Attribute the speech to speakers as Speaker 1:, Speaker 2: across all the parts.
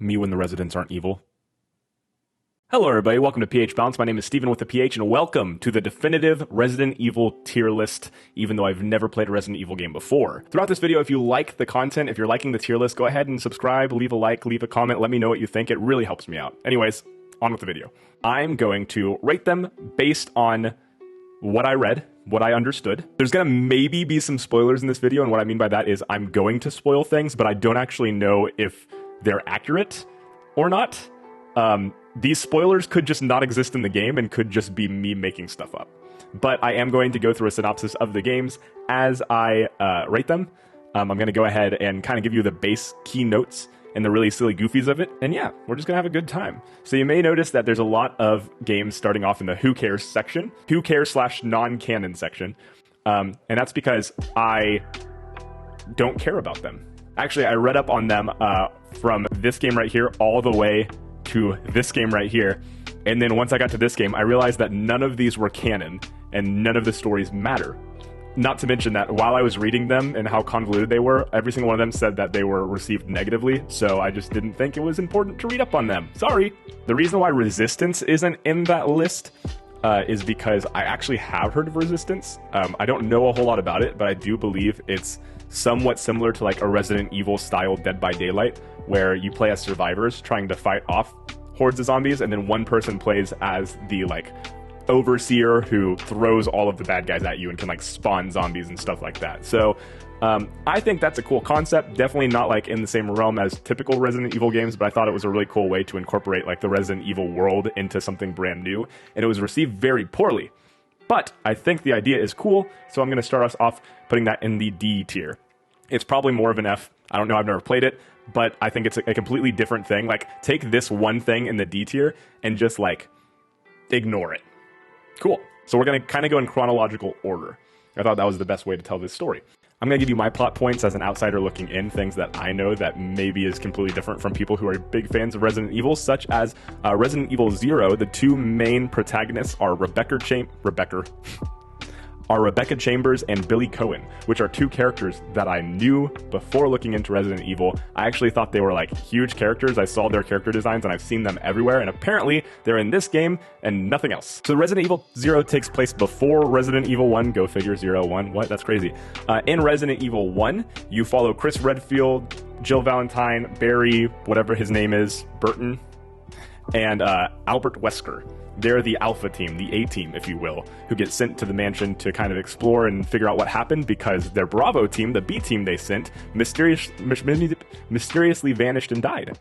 Speaker 1: Me when the residents aren't evil. Hello everybody, welcome to PH Balance. My name is Steven with the PH, and welcome to the definitive Resident Evil tier list, even though I've never played a Resident Evil game before. Throughout this video, if you like the content, if you're liking the tier list, go ahead and subscribe, leave a like, leave a comment, let me know what you think. It really helps me out. Anyways, on with the video. I'm going to rate them based on what I read, what I understood. There's gonna maybe be some spoilers in this video, and what I mean by that is I'm going to spoil things, but I don't actually know if they're accurate or not. These spoilers could just not exist in the game and could just be me making stuff up. But I am going to go through a synopsis of the games as I rate them. I'm going to go ahead and kind of give you the base key notes and the really silly goofies of it. And yeah, we're just going to have a good time. So you may notice that there's a lot of games starting off in the Who Cares section. Who Cares / non-canon section. And that's because I don't care about them. Actually, I read up on them from this game right here all the way to this game right here, and then once I got to this game, I realized that none of these were canon, and none of the stories matter. Not to mention that while I was reading them and how convoluted they were, every single one of them said that they were received negatively, so I just didn't think it was important to read up on them. Sorry! The reason why Resistance isn't in that list is because I actually have heard of Resistance. I don't know a whole lot about it, but I do believe it's somewhat similar to like a Resident Evil style Dead by Daylight, where you play as survivors trying to fight off hordes of zombies, and then one person plays as the like overseer who throws all of the bad guys at you and can like spawn zombies and stuff like that. So I think that's a cool concept. Definitely not like in the same realm as typical Resident Evil games, but I thought it was a really cool way to incorporate like the Resident Evil world into something brand new, and it was received very poorly. But I think the idea is cool, so I'm going to start us off putting that in the D tier. It's probably more of an F. I don't know, I've never played it, but I think it's a completely different thing. Like, take this one thing in the D tier and just, like, ignore it. Cool. So we're going to kind of go in chronological order. I thought that was the best way to tell this story. I'm going to give you my plot points as an outsider looking in, things that I know that maybe is completely different from people who are big fans of Resident Evil, such as Resident Evil 0. The two main protagonists are Rebecca Chambers and Billy Cohen, which are two characters that I knew before looking into Resident Evil. I actually thought they were like huge characters. I saw their character designs and I've seen them everywhere, and apparently they're in this game and nothing else. So Resident Evil 0 takes place before Resident Evil 1. Go figure, 0, 1. What? That's crazy. In Resident Evil 1, you follow Chris Redfield, Jill Valentine, Barry, whatever his name is, Burton, and Albert Wesker. They're the Alpha team, the A team, if you will, who get sent to the mansion to kind of explore and figure out what happened because their Bravo team, the B team they sent, mysteriously vanished and died.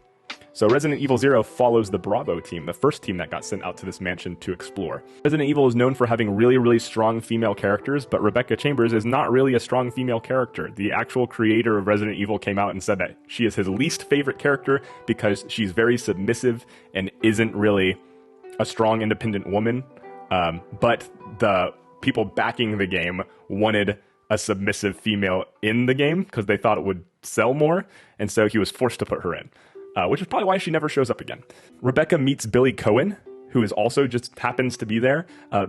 Speaker 1: So Resident Evil 0 follows the Bravo team, the first team that got sent out to this mansion to explore. Resident Evil is known for having really, really strong female characters, but Rebecca Chambers is not really a strong female character. The actual creator of Resident Evil came out and said that she is his least favorite character because she's very submissive and isn't really a strong, independent woman, but the people backing the game wanted a submissive female in the game because they thought it would sell more, and so he was forced to put her in, which is probably why she never shows up again. Rebecca meets Billy Cohen, who is also just happens to be there.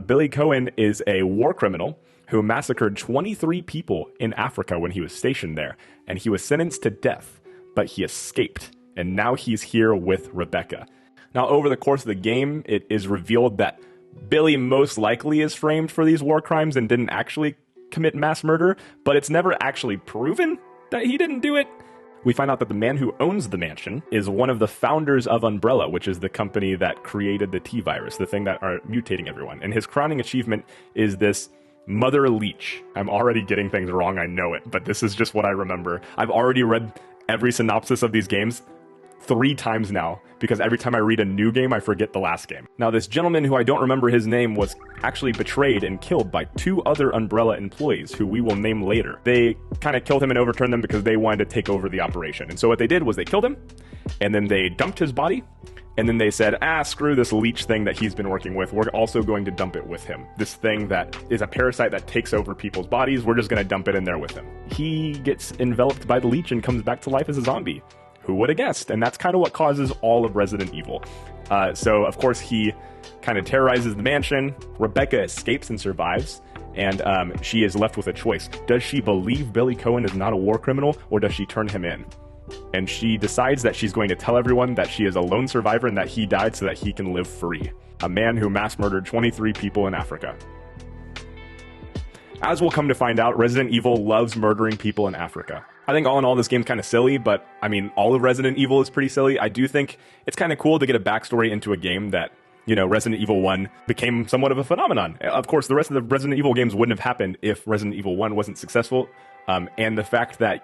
Speaker 1: Billy Cohen is a war criminal who massacred 23 people in Africa when he was stationed there, and he was sentenced to death, but he escaped, and now he's here with Rebecca. Now, over the course of the game, it is revealed that Billy most likely is framed for these war crimes and didn't actually commit mass murder, but it's never actually proven that he didn't do it. We find out that the man who owns the mansion is one of the founders of Umbrella, which is the company that created the T-virus, the thing that are mutating everyone. And his crowning achievement is this Mother Leech. I'm already getting things wrong, I know it, but this is just what I remember. I've already read every synopsis of these games 3 times now, because every time I read a new game, I forget the last game. Now, this gentleman, who I don't remember his name, was actually betrayed and killed by 2 other Umbrella employees, who we will name later. They kind of killed him and overturned them because they wanted to take over the operation. And so what they did was they killed him, and then they dumped his body, and then they said, screw this leech thing that he's been working with. We're also going to dump it with him. This thing that is a parasite that takes over people's bodies, we're just going to dump it in there with him. He gets enveloped by the leech and comes back to life as a zombie. Who would have guessed? And that's kind of what causes all of Resident Evil. So, of course, he kind of terrorizes the mansion. Rebecca escapes and survives, and she is left with a choice. Does she believe Billy Cohen is not a war criminal, or does she turn him in? And she decides that she's going to tell everyone that she is a lone survivor and that he died so that he can live free. A man who mass murdered 23 people in Africa. As we'll come to find out, Resident Evil loves murdering people in Africa. I think all in all, this game's kind of silly, but I mean, all of Resident Evil is pretty silly. I do think it's kind of cool to get a backstory into a game that, you know, Resident Evil 1 became somewhat of a phenomenon. Of course, the rest of the Resident Evil games wouldn't have happened if Resident Evil 1 wasn't successful. And the fact that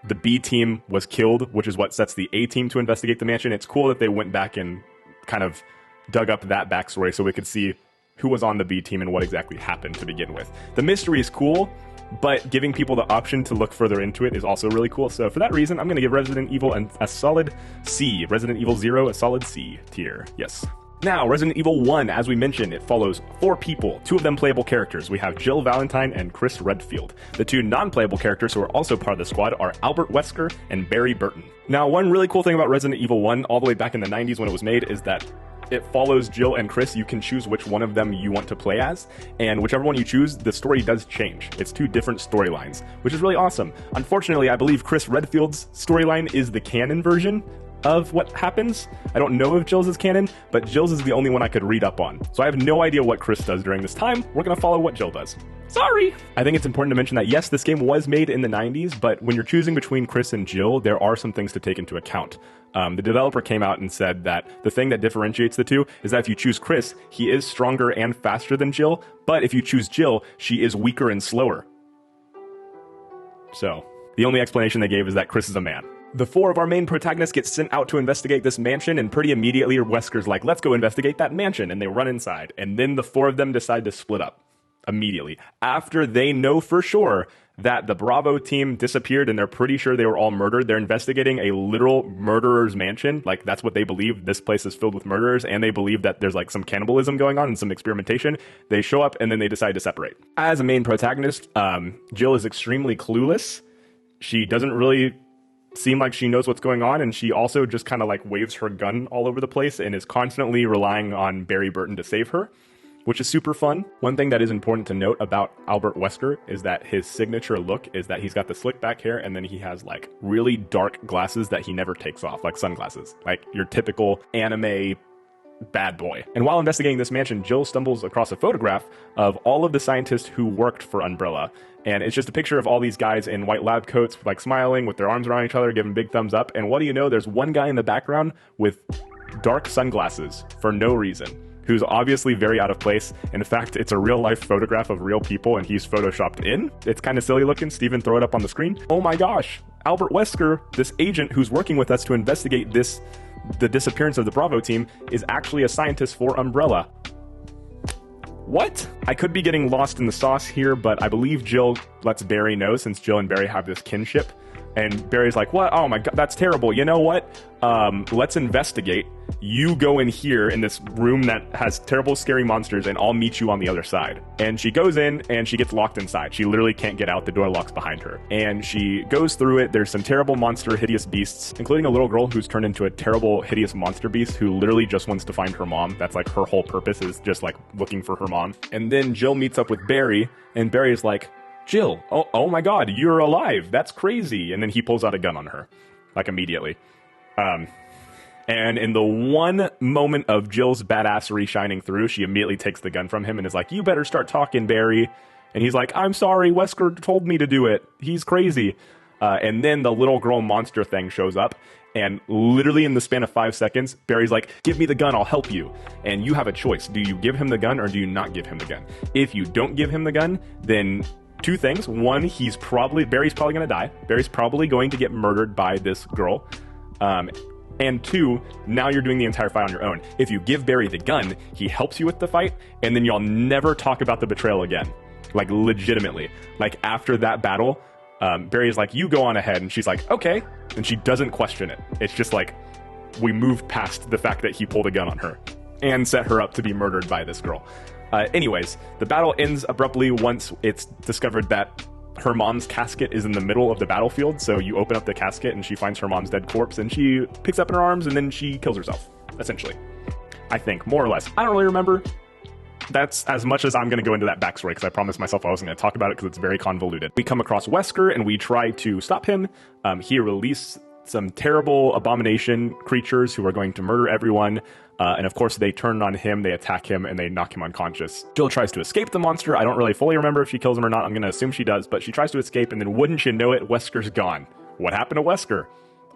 Speaker 1: the B team was killed, which is what sets the A team to investigate the mansion, it's cool that they went back and kind of dug up that backstory so we could see who was on the B team and what exactly happened to begin with. The mystery is cool, but giving people the option to look further into it is also really cool. So for that reason, I'm going to give Resident Evil a solid C. Resident Evil 0, a solid C tier. Yes. Now, Resident Evil 1, as we mentioned, it follows 4 people, 2 of them playable characters. We have Jill Valentine and Chris Redfield. The 2 non-playable characters who are also part of the squad are Albert Wesker and Barry Burton. Now, one really cool thing about Resident Evil 1, all the way back in the 90s when it was made, is that it follows Jill and Chris. You can choose which one of them you want to play as, and whichever one you choose, the story does change. It's 2 different storylines, which is really awesome. Unfortunately, I believe Chris Redfield's storyline is the canon version of what happens. I don't know if Jill's is canon, but Jill's is the only one I could read up on. So I have no idea what Chris does during this time. We're gonna follow what Jill does. Sorry! I think it's important to mention that yes, this game was made in the 90s, but when you're choosing between Chris and Jill, there are some things to take into account. The developer came out and said that the thing that differentiates the 2 is that if you choose Chris, he is stronger and faster than Jill, but if you choose Jill, she is weaker and slower. So, the only explanation they gave is that Chris is a man. The 4 of our main protagonists get sent out to investigate this mansion, and pretty immediately Wesker's like, let's go investigate that mansion, and they run inside. And then the 4 of them decide to split up. Immediately. After they know for sure that the Bravo team disappeared and they're pretty sure they were all murdered, they're investigating a literal murderer's mansion. Like, that's what they believe. This place is filled with murderers, and they believe that there's like some cannibalism going on and some experimentation. They show up, and then they decide to separate. As a main protagonist, Jill is extremely clueless. She doesn't really seem like she knows what's going on, and she also just kind of like waves her gun all over the place and is constantly relying on Barry Burton to save her, which is super fun. One thing that is important to note about Albert Wesker is that his signature look is that he's got the slick back hair, and then he has like really dark glasses that he never takes off, like sunglasses, like your typical anime bad boy. And while investigating this mansion, Jill stumbles across a photograph of all of the scientists who worked for Umbrella. And it's just a picture of all these guys in white lab coats, like smiling with their arms around each other, giving big thumbs up. And what do you know? There's one guy in the background with dark sunglasses for no reason, who's obviously very out of place. In fact, it's a real life photograph of real people and he's photoshopped in. It's kind of silly looking. Steven, throw it up on the screen. Oh my gosh. Albert Wesker, this agent who's working with us to investigate the disappearance of the Bravo team, is actually a scientist for Umbrella. What? I could be getting lost in the sauce here, but I believe Jill lets Barry know, since Jill and Barry have this kinship. And Barry's like, what? Oh my god, that's terrible. You know what? Let's investigate. You go in here in this room that has terrible, scary monsters, and I'll meet you on the other side. And she goes in, and she gets locked inside. She literally can't get out. The door locks behind her. And she goes through it. There's some terrible monster, hideous beasts, including a little girl who's turned into a terrible, hideous monster beast who literally just wants to find her mom. That's like her whole purpose, is just like looking for her mom. And then Jill meets up with Barry, and Barry's like, Jill, oh my god, you're alive. That's crazy. And then he pulls out a gun on her, like immediately. And in the one moment of Jill's badassery shining through, she immediately takes the gun from him and is like, you better start talking, Barry. And he's like, I'm sorry, Wesker told me to do it. He's crazy. And then the little girl monster thing shows up. And literally in the span of 5 seconds, Barry's like, give me the gun, I'll help you. And you have a choice. Do you give him the gun or do you not give him the gun? If you don't give him the gun, then two things. One, Barry's probably going to die. Barry's probably going to get murdered by this girl. And 2, now you're doing the entire fight on your own. If you give Barry the gun, he helps you with the fight, and then y'all never talk about the betrayal again. Like, legitimately. Like, after that battle, Barry's like, you go on ahead, and she's like, okay. And she doesn't question it. It's just like, we moved past the fact that he pulled a gun on her and set her up to be murdered by this girl. Anyways, the battle ends abruptly once it's discovered that her mom's casket is in the middle of the battlefield. So you open up the casket and she finds her mom's dead corpse and she picks up in her arms and then she kills herself, essentially. I think, more or less. I don't really remember. That's as much as I'm going to go into that backstory, because I promised myself I wasn't going to talk about it because it's very convoluted. We come across Wesker and we try to stop him. He releases some terrible abomination creatures who are going to murder everyone. And of course, they turn on him, they attack him, and they knock him unconscious. Jill tries to escape the monster. I don't really fully remember if she kills him or not. I'm going to assume she does, but she tries to escape, and then wouldn't you know it, Wesker's gone. What happened to Wesker?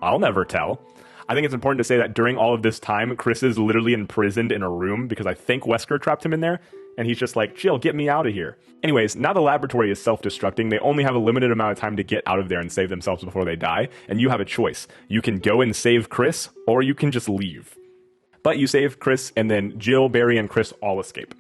Speaker 1: I'll never tell. I think it's important to say that during all of this time, Chris is literally imprisoned in a room because I think Wesker trapped him in there. And he's just like, Jill, get me out of here. Anyways, now the laboratory is self-destructing. They only have a limited amount of time to get out of there and save themselves before they die. And you have a choice. You can go and save Chris, or you can just leave. But you save Chris, and then Jill, Barry, and Chris all escape.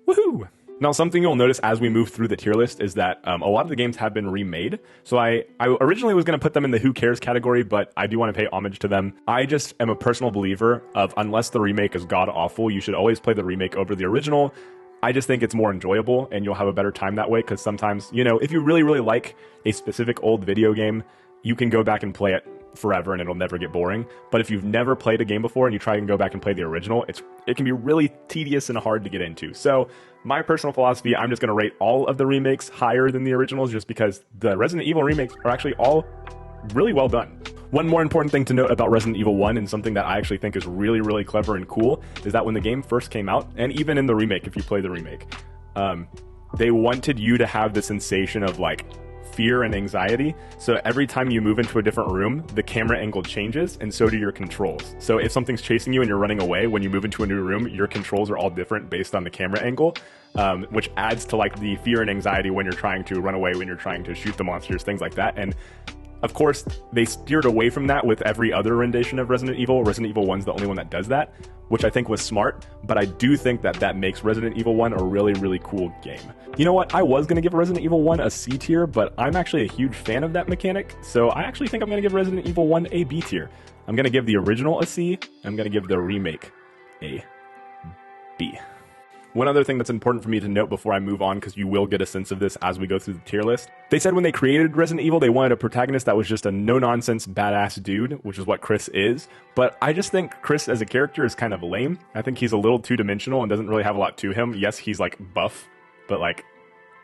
Speaker 1: Woohoo! Now, something you'll notice as we move through the tier list is that a lot of the games have been remade. So I originally was going to put them in the who cares category, but I do want to pay homage to them. I just am a personal believer of unless the remake is god-awful, you should always play the remake over the original. I just think it's more enjoyable, and you'll have a better time that way, because sometimes, you know, if you really, really like a specific old video game, you can go back and play it forever and it'll never get boring. But if you've never played a game before and you try and go back and play the original, it can be really tedious and hard to get into. So my personal philosophy, I'm just going to rate all of the remakes higher than the originals, just because the Resident Evil remakes are actually all really well done. One more important thing to note about Resident Evil 1, and something that I actually think is really, really clever and cool, is that when the game first came out, and even in the remake, if you play the remake, they wanted you to have the sensation of like fear and anxiety. So every time you move into a different room, the camera angle changes, and so do your controls. So if something's chasing you and you're running away, when you move into a new room, your controls are all different based on the camera angle, which adds to like the fear and anxiety when you're trying to run away, when you're trying to shoot the monsters, things like that. And of course, they steered away from that with every other rendition of Resident Evil. Resident Evil 1's the only one that does that, which I think was smart, but I do think that that makes Resident Evil 1 a really, really cool game. You know what? I was going to give Resident Evil 1 a C tier, but I'm actually a huge fan of that mechanic, so I actually think I'm going to give Resident Evil 1 a B tier. I'm going to give the original a C, I'm going to give the remake a B. One other thing that's important for me to note before I move on, because you will get a sense of this as we go through the tier list. They said when they created Resident Evil, they wanted a protagonist that was just a no-nonsense, badass dude, which is what Chris is. But I just think Chris as a character is kind of lame. I think he's a little two-dimensional and doesn't really have a lot to him. Yes, he's like buff, but like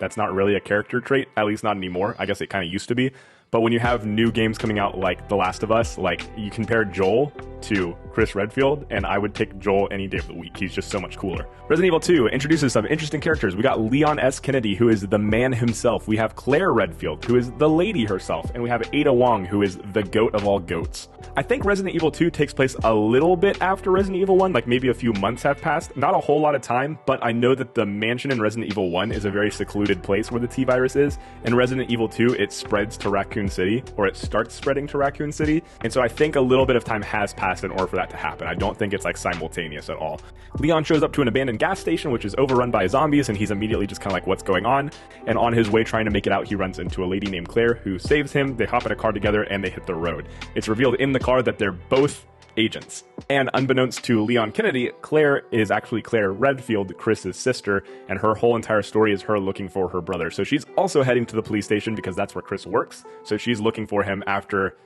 Speaker 1: that's not really a character trait, at least not anymore. I guess it kind of used to be. But when you have new games coming out like The Last of Us, like you compare Joel to Chris Redfield, and I would take Joel any day of the week. He's just so much cooler. Resident Evil 2 introduces some interesting characters. We got Leon S. Kennedy, who is the man himself. We have Claire Redfield, who is the lady herself. And we have Ada Wong, who is the goat of all goats. I think Resident Evil 2 takes place a little bit after Resident Evil 1, like maybe a few months have passed. Not a whole lot of time, but I know that the mansion in Resident Evil 1 is a very secluded place where the T-Virus is. In Resident Evil 2, it spreads to Raccoon City, or it starts spreading to Raccoon City. And so I think a little bit of time has passed in order for that to happen. I don't think it's like simultaneous at all. Leon shows up to an abandoned gas station, which is overrun by zombies, and he's immediately just kind of like, what's going on? And on his way trying to make it out, he runs into a lady named Claire who saves him. They hop in a car together and they hit the road. It's revealed in the car that they're both agents. And unbeknownst to Leon Kennedy, Claire is actually Claire Redfield, Chris's sister, and her whole entire story is her looking for her brother. So she's also heading to the police station because that's where Chris works. So she's looking for him after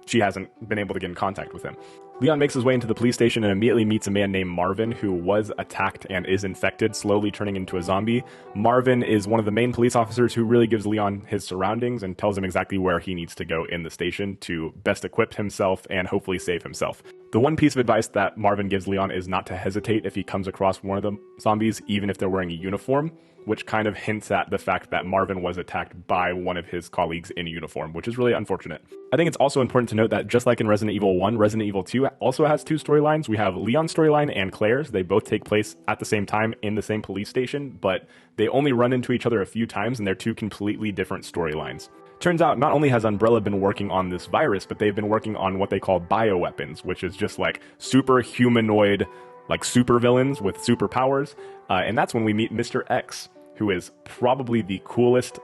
Speaker 1: she hasn't been able to get in contact with him. Leon makes his way into the police station and immediately meets a man named Marvin, who was attacked and is infected, slowly turning into a zombie. Marvin is one of the main police officers who really gives Leon his surroundings and tells him exactly where he needs to go in the station to best equip himself and hopefully save himself. The one piece of advice that Marvin gives Leon is not to hesitate if he comes across one of the zombies, even if they're wearing a uniform, which kind of hints at the fact that Marvin was attacked by one of his colleagues in a uniform, which is really unfortunate. I think it's also important to note that just like in Resident Evil 1, Resident Evil 2 also has two storylines. We have Leon's storyline and Claire's. They both take place at the same time in the same police station, but they only run into each other a few times, and they're two completely different storylines. Turns out not only has Umbrella been working on this virus, but they've been working on what they call bioweapons, which is just like super humanoid, like super villains with superpowers. And that's when we meet Mr. X, who is probably the coolest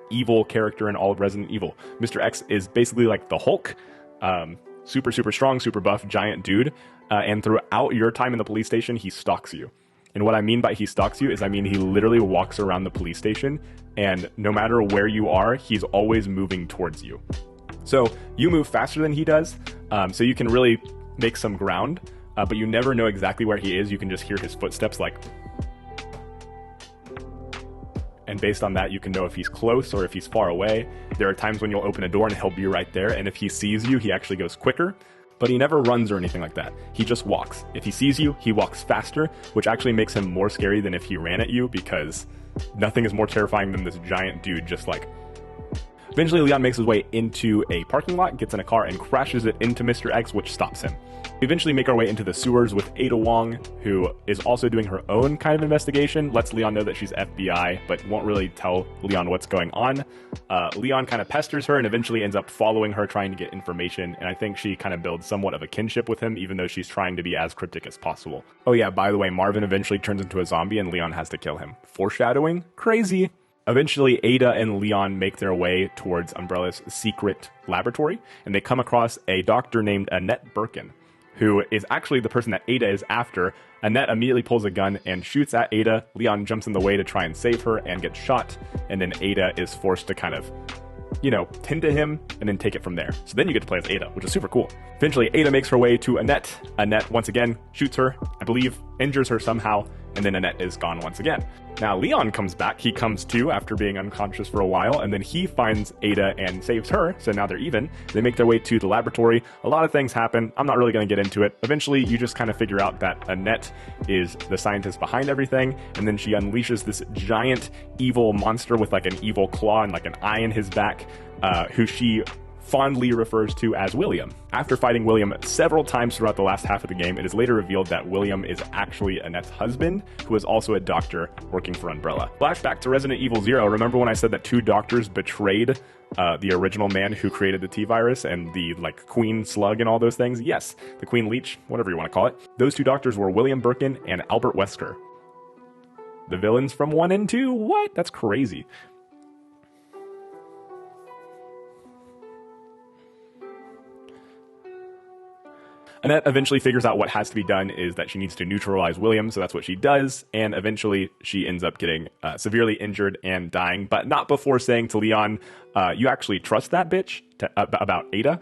Speaker 1: evil character in all of Resident Evil. Mr. X is basically like the Hulk, super, super strong, super buff, giant dude. And throughout your time in the police station, he stalks you. And what I mean by he stalks you is I mean he literally walks around the police station, and no matter where you are, he's always moving towards you. So you move faster than he does, so you can really make some ground, but you never know exactly where he is. You can just hear his footsteps like... and based on that, you can know if he's close or if he's far away. There are times when you'll open a door and he'll be right there, and if he sees you, he actually goes quicker. But he never runs or anything like that. He just walks. If he sees you, he walks faster, which actually makes him more scary than if he ran at you, because nothing is more terrifying than this giant dude just like... Eventually, Leon makes his way into a parking lot, gets in a car, and crashes it into Mr. X, which stops him. We eventually make our way into the sewers with Ada Wong, who is also doing her own kind of investigation, lets Leon know that she's FBI, but won't really tell Leon what's going on. Leon kind of pesters her and eventually ends up following her, trying to get information, and I think she kind of builds somewhat of a kinship with him, even though she's trying to be as cryptic as possible. Oh yeah, by the way, Marvin eventually turns into a zombie and Leon has to kill him. Foreshadowing? Crazy! Eventually, Ada and Leon make their way towards Umbrella's secret laboratory, and they come across a doctor named Annette Birkin, who is actually the person that Ada is after. Annette immediately pulls a gun and shoots at Ada. Leon jumps in the way to try and save her and gets shot, and then Ada is forced to kind of, you know, tend to him and then take it from there. So then you get to play as Ada, which is super cool. Eventually, Ada makes her way to Annette. Annette, once again, shoots her, I believe, injures her somehow, and then Annette is gone once again. Now, Leon comes back. He comes to after being unconscious for a while, and then he finds Ada and saves her, so now they're even. They make their way to the laboratory. A lot of things happen. I'm not really going to get into it. Eventually, you just kind of figure out that Annette is the scientist behind everything, and then she unleashes this giant evil monster with like an evil claw and like an eye in his back, who she fondly refers to as William. After fighting William several times throughout the last half of the game, it is later revealed that William is actually Annette's husband, who is also a doctor working for Umbrella. Flashback to Resident Evil 0, remember when I said that 2 doctors betrayed the original man who created the T-Virus and the like Queen Slug and all those things? Yes, the Queen Leech, whatever you want to call it. Those 2 doctors were William Birkin and Albert Wesker. The villains from 1 and 2? What? That's crazy. Annette eventually figures out what has to be done is that she needs to neutralize William, so that's what she does, and eventually she ends up getting severely injured and dying, but not before saying to Leon, you actually trust that bitch, about Ada,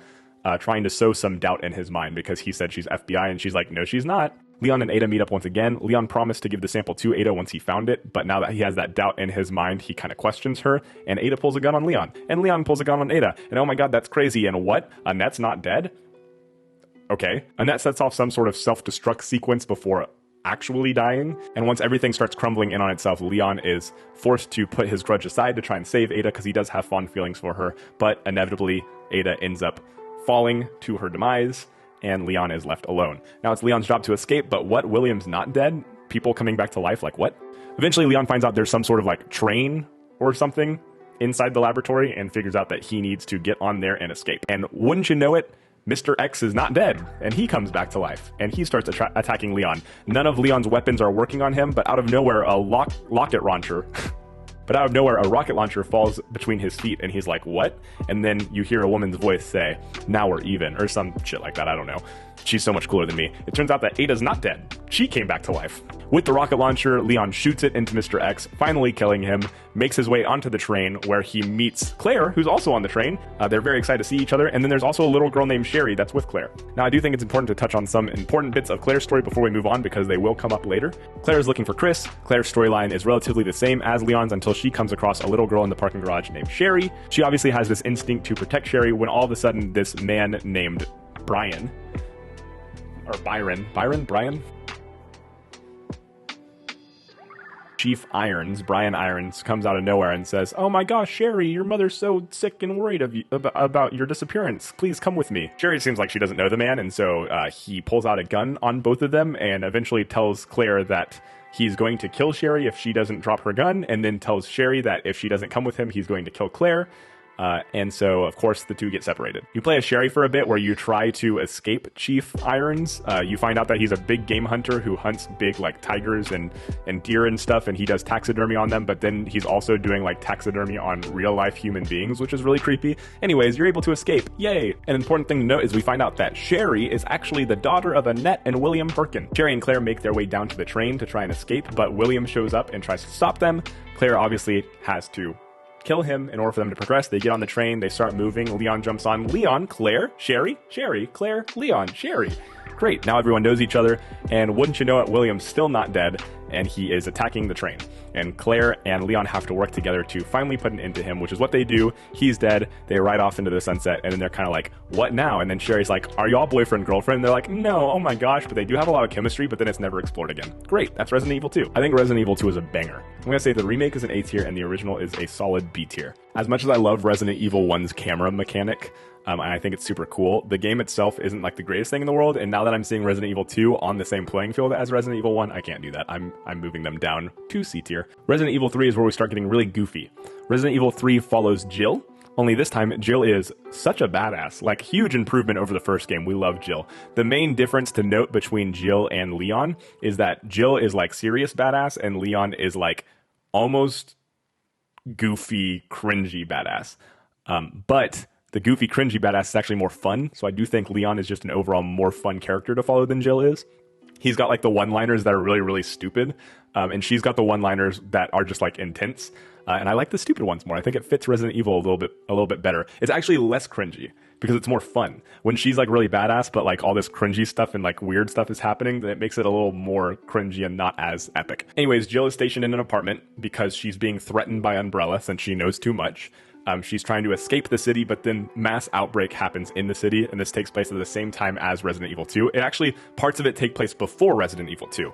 Speaker 1: trying to sow some doubt in his mind because he said she's FBI, and she's like, no, she's not. Leon and Ada meet up once again. Leon promised to give the sample to Ada once he found it, but now that he has that doubt in his mind, he kind of questions her, and Ada pulls a gun on Leon, and Leon pulls a gun on Ada, and oh my god, that's crazy, and what? Annette's not dead? Okay. Annette sets off some sort of self-destruct sequence before actually dying, and once everything starts crumbling in on itself, Leon is forced to put his grudge aside to try and save Ada because he does have fond feelings for her, but inevitably, Ada ends up falling to her demise, and Leon is left alone. Now it's Leon's job to escape, but what? William's not dead? People coming back to life? Like what? Eventually, Leon finds out there's some sort of like train or something inside the laboratory and figures out that he needs to get on there and escape. And wouldn't you know it, Mr. X is not dead, and he comes back to life, and he starts attacking Leon. None of Leon's weapons are working on him, but out of nowhere, a rocket launcher falls between his feet, and he's like, what? And then you hear a woman's voice say, now we're even, or some shit like that, I don't know. She's so much cooler than me. It turns out that Ada's not dead. She came back to life. With the rocket launcher, Leon shoots it into Mr. X, finally killing him, makes his way onto the train where he meets Claire, who's also on the train. They're very excited to see each other, and then there's also a little girl named Sherry that's with Claire. Now, I do think it's important to touch on some important bits of Claire's story before we move on because they will come up later. Claire is looking for Chris. Claire's storyline is relatively the same as Leon's until she comes across a little girl in the parking garage named Sherry. She obviously has this instinct to protect Sherry when all of a sudden this man named Brian, Chief Irons, Brian Irons, comes out of nowhere and says, oh my gosh, Sherry, your mother's so sick and worried about your disappearance. Please come with me. Sherry seems like she doesn't know the man, and so he pulls out a gun on both of them and eventually tells Claire that he's going to kill Sherry if she doesn't drop her gun, and then tells Sherry that if she doesn't come with him, he's going to kill Claire. And so, of course, the two get separated. You play as Sherry for a bit where you try to escape Chief Irons. You find out that he's a big game hunter who hunts big, like, tigers and deer and stuff, and he does taxidermy on them, but then he's also doing, like, taxidermy on real-life human beings, which is really creepy. Anyways, you're able to escape. Yay! An important thing to note is we find out that Sherry is actually the daughter of Annette and William Birkin. Sherry and Claire make their way down to the train to try and escape, but William shows up and tries to stop them. Claire obviously has to kill him in order for them to progress. They get on the train, they start moving, Leon jumps on. Leon, Claire, Sherry, Sherry, Claire, Leon, Sherry. Great, now everyone knows each other, and wouldn't you know it, William's still not dead, and he is attacking the train. and Claire and Leon have to work together to finally put an end to him, which is what they do. He's dead. They ride off into the sunset, and then they're kind of like, what now? And then Sherry's like, are y'all boyfriend, girlfriend? And they're like, no, oh my gosh, but they do have a lot of chemistry, but then it's never explored again. Great, that's Resident Evil 2. I think Resident Evil 2 is a banger. I'm gonna say the remake is an A tier, and the original is a solid B tier. As much as I love Resident Evil 1's camera mechanic, and I think it's super cool, the game itself isn't like the greatest thing in the world, and now that I'm seeing Resident Evil 2 on the same playing field as Resident Evil 1, I can't do that. I'm moving them down to C tier. Resident Evil 3 is where we start getting really goofy. Resident Evil 3 follows Jill, only this time Jill is such a badass, like huge improvement over the first game. We love Jill. The main difference to note between Jill and Leon is that Jill is like serious badass and Leon is like almost goofy, cringy badass. But the goofy, cringy badass is actually more fun, so I do think Leon is just an overall more fun character to follow than Jill is. He's got like the one-liners that are really, really stupid, and she's got the one-liners that are just like intense. And I like the stupid ones more. I think it fits Resident Evil a little bit better. It's actually less cringy because it's more fun. When she's like really badass, but like all this cringy stuff and like weird stuff is happening, then it makes it a little more cringy and not as epic. Anyways, Jill is stationed in an apartment because she's being threatened by Umbrella since she knows too much. She's trying to escape the city, but then mass outbreak happens in the city, and this takes place at the same time as Resident Evil 2. It actually, parts of it take place before Resident Evil 2.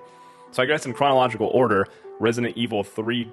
Speaker 1: So I guess in chronological order, Resident Evil 3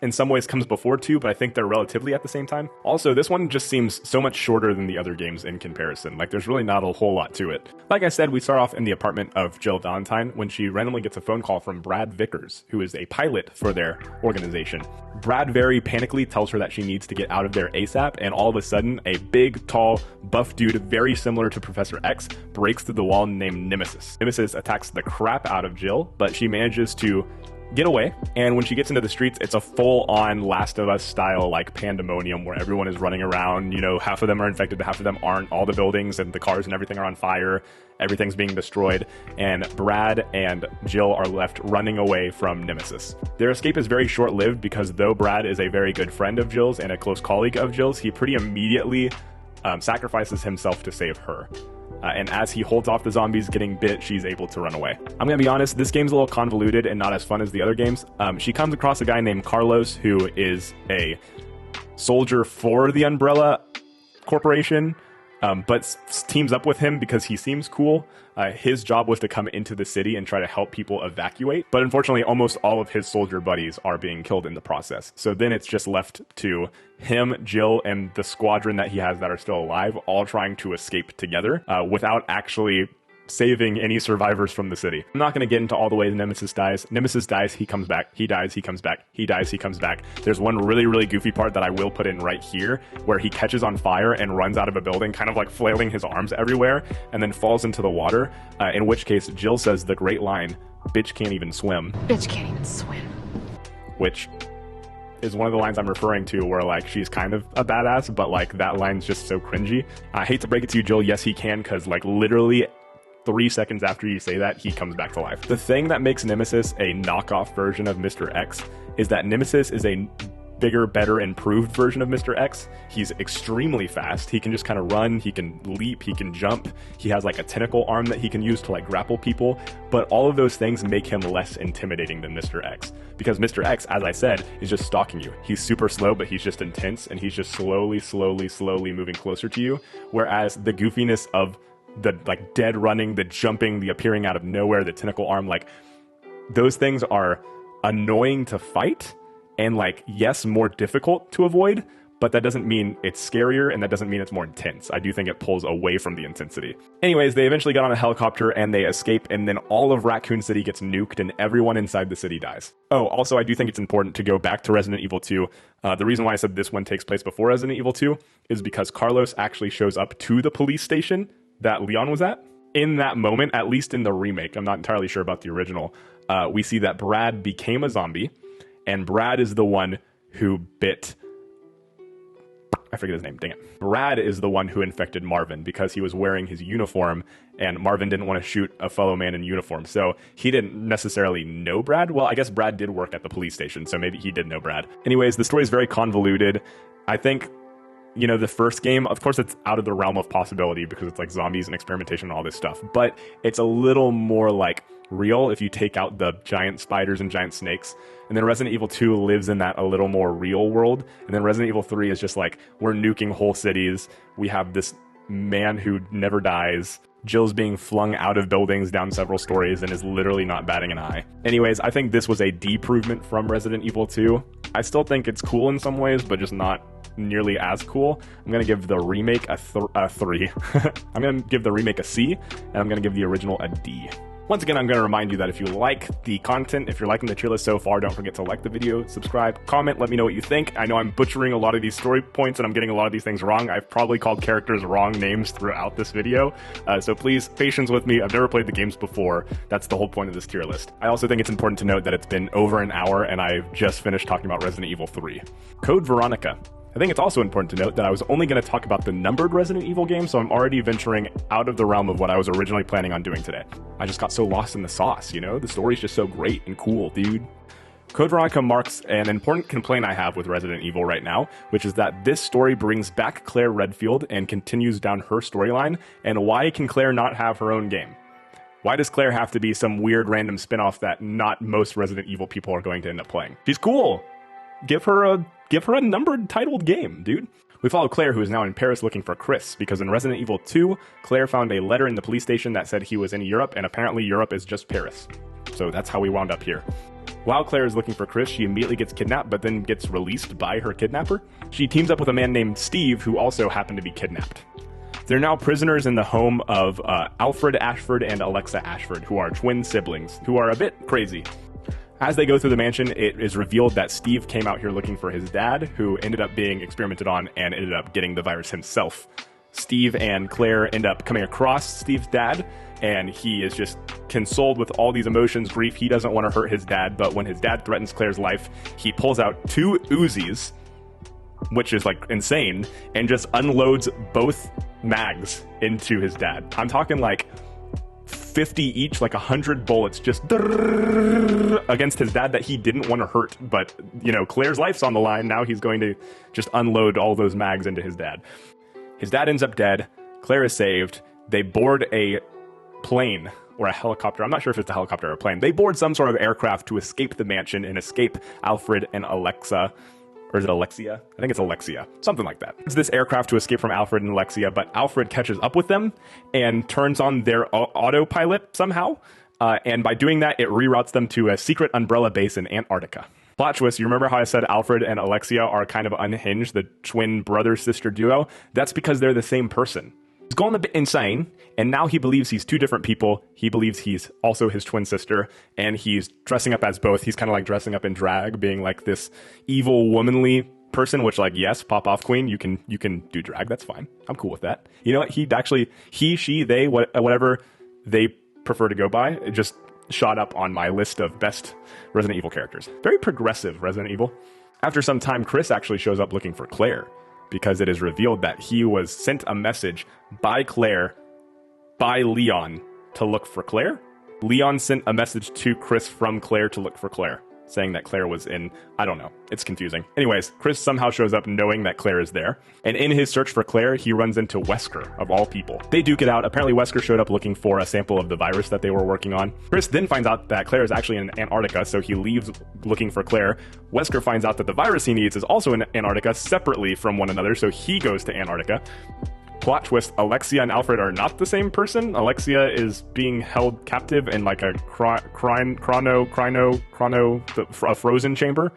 Speaker 1: in some ways comes before 2, but I think they're relatively at the same time. Also, this one just seems so much shorter than the other games in comparison. Like, there's really not a whole lot to it. Like I said, we start off in the apartment of Jill Valentine when she randomly gets a phone call from Brad Vickers, who is a pilot for their organization. Brad very panically tells her that she needs to get out of there ASAP, and all of a sudden, a big, tall, buff dude very similar to Professor X breaks through the wall named Nemesis. Nemesis attacks the crap out of Jill, but she manages to get away, and when she gets into the streets, it's a full-on Last of Us style like pandemonium where everyone is running around. You know, half of them are infected, but half of them aren't. All the buildings and the cars and everything are on fire. Everything's being destroyed, and Brad and Jill are left running away from Nemesis. Their escape is very short-lived because though Brad is a very good friend of Jill's and a close colleague of Jill's, he pretty immediately sacrifices himself to save her. And as he holds off the zombies getting bit, she's able to run away. I'm gonna be honest, this game's a little convoluted and not as fun as the other games. She comes across a guy named Carlos, who is a soldier for the Umbrella Corporation, but teams up with him because he seems cool. His job was to come into the city and try to help people evacuate, but unfortunately almost all of his soldier buddies are being killed in the process. So then it's just left to him, Jill, and the squadron that he has that are still alive, all trying to escape together without actually saving any survivors from the city. I'm not going to get into all the ways Nemesis dies. Nemesis dies, he comes back. He dies, he comes back. He dies, he comes back. There's one really, really goofy part that I will put in right here where he catches on fire and runs out of a building, kind of like flailing his arms everywhere, and then falls into the water, in which case Jill says the great line, "Bitch can't even swim."
Speaker 2: Bitch can't even swim.
Speaker 1: Which is one of the lines I'm referring to where like she's kind of a badass, but like that line's just so cringy. I hate to break it to you, Jill, yes he can, because like literally 3 seconds after you say that, he comes back to life. The thing that makes Nemesis a knockoff version of Mr. X is that Nemesis is a bigger, better, improved version of Mr. X. He's extremely fast. He can just kind of run, he can leap, he can jump. He has like a tentacle arm that he can use to like grapple people, but all of those things make him less intimidating than Mr. X. Because Mr. X, as I said, is just stalking you. He's super slow, but he's just intense, and he's just slowly moving closer to you. Whereas the goofiness of the like dead running, the jumping, the appearing out of nowhere, the tentacle arm, like those things are annoying to fight and like, yes, more difficult to avoid, but that doesn't mean it's scarier and that doesn't mean it's more intense. I do think it pulls away from the intensity. Anyways, they eventually get on a helicopter and they escape, and then all of Raccoon City gets nuked and everyone inside the city dies. Oh, also, I do think it's important to go back to Resident Evil 2. The reason why I said this one takes place before Resident Evil 2 is because Carlos actually shows up to the police station that Leon was at. In that moment, at least in the remake, I'm not entirely sure about the original, we see that Brad became a zombie, and Brad is the one who bit... I forget his name, dang it. Brad is the one who infected Marvin because he was wearing his uniform, and Marvin didn't want to shoot a fellow man in uniform, so he didn't necessarily know Brad. Well, I guess Brad did work at the police station, so maybe he did know Brad. Anyways, the story is very convoluted. I think, you know, the first game, of course, it's out of the realm of possibility because it's like zombies and experimentation and all this stuff, but it's a little more like real if you take out the giant spiders and giant snakes. And then Resident Evil 2 lives in that a little more real world. And then Resident Evil 3 is just like, we're nuking whole cities. We have this man who never dies. Jill's being flung out of buildings down several stories and is literally not batting an eye. Anyways, I think this was a deprovement from Resident Evil 2. I still think it's cool in some ways, but just not nearly as cool. I'm gonna give the remake a 3. I'm gonna give the remake a C, and I'm gonna give the original a D. Once again, I'm going to remind you that if you like the content, if you're liking the tier list so far, don't forget to like the video, subscribe, comment, let me know what you think. I know I'm butchering a lot of these story points and I'm getting a lot of these things wrong. I've probably called characters wrong names throughout this video, so please, patience with me. I've never played the games before. That's the whole point of this tier list. I also think it's important to note that it's been over an hour and I've just finished talking about Resident Evil 3. Code Veronica. I think it's also important to note that I was only going to talk about the numbered Resident Evil games, so I'm already venturing out of the realm of what I was originally planning on doing today. I just got so lost in the sauce, you know? The story's just so great and cool, dude. Code Veronica marks an important complaint I have with Resident Evil right now, which is that this story brings back Claire Redfield and continues down her storyline, and why can Claire not have her own game? Why does Claire have to be some weird random spin-off that not most Resident Evil people are going to end up playing? She's cool! Give her a numbered titled game, dude. We follow Claire, who is now in Paris looking for Chris, because in Resident Evil 2, Claire found a letter in the police station that said he was in Europe, and apparently Europe is just Paris. So that's how we wound up here. While Claire is looking for Chris, she immediately gets kidnapped, but then gets released by her kidnapper. She teams up with a man named Steve, who also happened to be kidnapped. They're now prisoners in the home of Alfred Ashford and Alexa Ashford, who are twin siblings, who are a bit crazy. As they go through the mansion, it is revealed that Steve came out here looking for his dad, who ended up being experimented on and ended up getting the virus himself. Steve and Claire end up coming across Steve's dad, and he is just consoled with all these emotions, grief. He doesn't want to hurt his dad, but when his dad threatens Claire's life, he pulls out 2 Uzis, which is like insane, and just unloads both mags into his dad. I'm talking like 50 each, like 100 bullets just against his dad that he didn't want to hurt, but you know, Claire's life's on the line. Now he's going to just unload all those mags into his dad. His dad ends up dead. Claire is saved. They board a plane or a helicopter. I'm not sure if it's a helicopter or a plane. They board some sort of aircraft to escape the mansion and escape Alfred and Alexa. Or is it Alexia? I think it's Alexia. Something like that. It's this aircraft to escape from Alfred and Alexia, but Alfred catches up with them and turns on their autopilot somehow. And by doing that, it reroutes them to a secret Umbrella base in Antarctica. Plot twist, you remember how I said Alfred and Alexia are kind of unhinged, the twin brother-sister duo? That's because they're the same person. He's gone a bit insane, and now he believes he's 2 different people. He believes he's also his twin sister, and he's dressing up as both. He's kind of like dressing up in drag, being like this evil, womanly person, which, like, yes, pop off queen, you can do drag, that's fine. I'm cool with that. You know what, he, she, they, whatever they prefer to go by, it just shot up on my list of best Resident Evil characters. Very progressive Resident Evil. After some time, Chris actually shows up looking for Claire, because it is revealed that he was sent a message by Claire, by Leon, to look for Claire. Leon sent a message to Chris from Claire to look for Claire, saying that Claire was in, I don't know, it's confusing. Anyways, Chris somehow shows up knowing that Claire is there, and in his search for Claire, he runs into Wesker, of all people. They duke it out. Apparently Wesker showed up looking for a sample of the virus that they were working on. Chris then finds out that Claire is actually in Antarctica, so he leaves looking for Claire. Wesker finds out that the virus he needs is also in Antarctica, separately from one another, so he goes to Antarctica. Plot twist, Alexia and Alfred are not the same person. Alexia is being held captive in like a frozen chamber.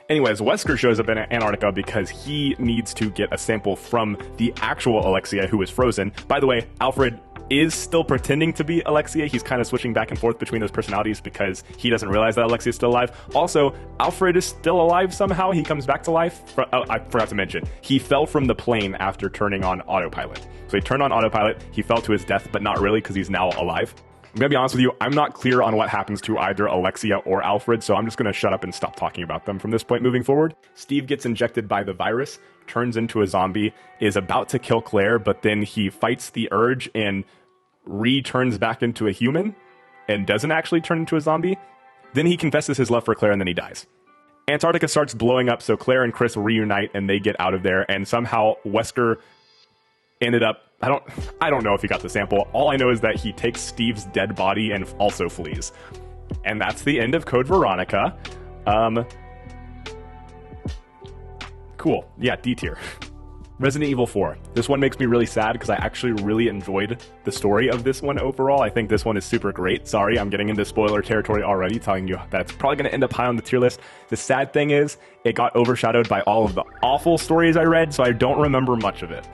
Speaker 1: Anyways, Wesker shows up in Antarctica because he needs to get a sample from the actual Alexia who is frozen. By the way, Alfred is still pretending to be Alexia. He's kind of switching back and forth between those personalities because he doesn't realize that Alexia is still alive. Also, Alfred is still alive somehow. He comes back to life. I forgot to mention, he fell from the plane after turning on autopilot. So he turned on autopilot, he fell to his death, but not really because he's now alive. I'm gonna be honest with you, I'm not clear on what happens to either Alexia or Alfred, so I'm just gonna shut up and stop talking about them from this point moving forward. Steve gets injected by the virus, turns into a zombie, is about to kill Claire, but then he fights the urge and returns back into a human and doesn't actually turn into a zombie. Then he confesses his love for Claire and then he dies. Antarctica starts blowing up, so Claire and Chris reunite and they get out of there, and somehow Wesker ended up, I don't know if he got the sample. All I know is that he takes Steve's dead body and also flees. And that's the end of Code Veronica. Cool. Yeah, D tier. Resident Evil 4. This one makes me really sad because I actually really enjoyed the story of this one overall. I think this one is super great. Sorry, I'm getting into spoiler territory already, telling you that it's probably going to end up high on the tier list. The sad thing is, it got overshadowed by all of the awful stories I read, so I don't remember much of it.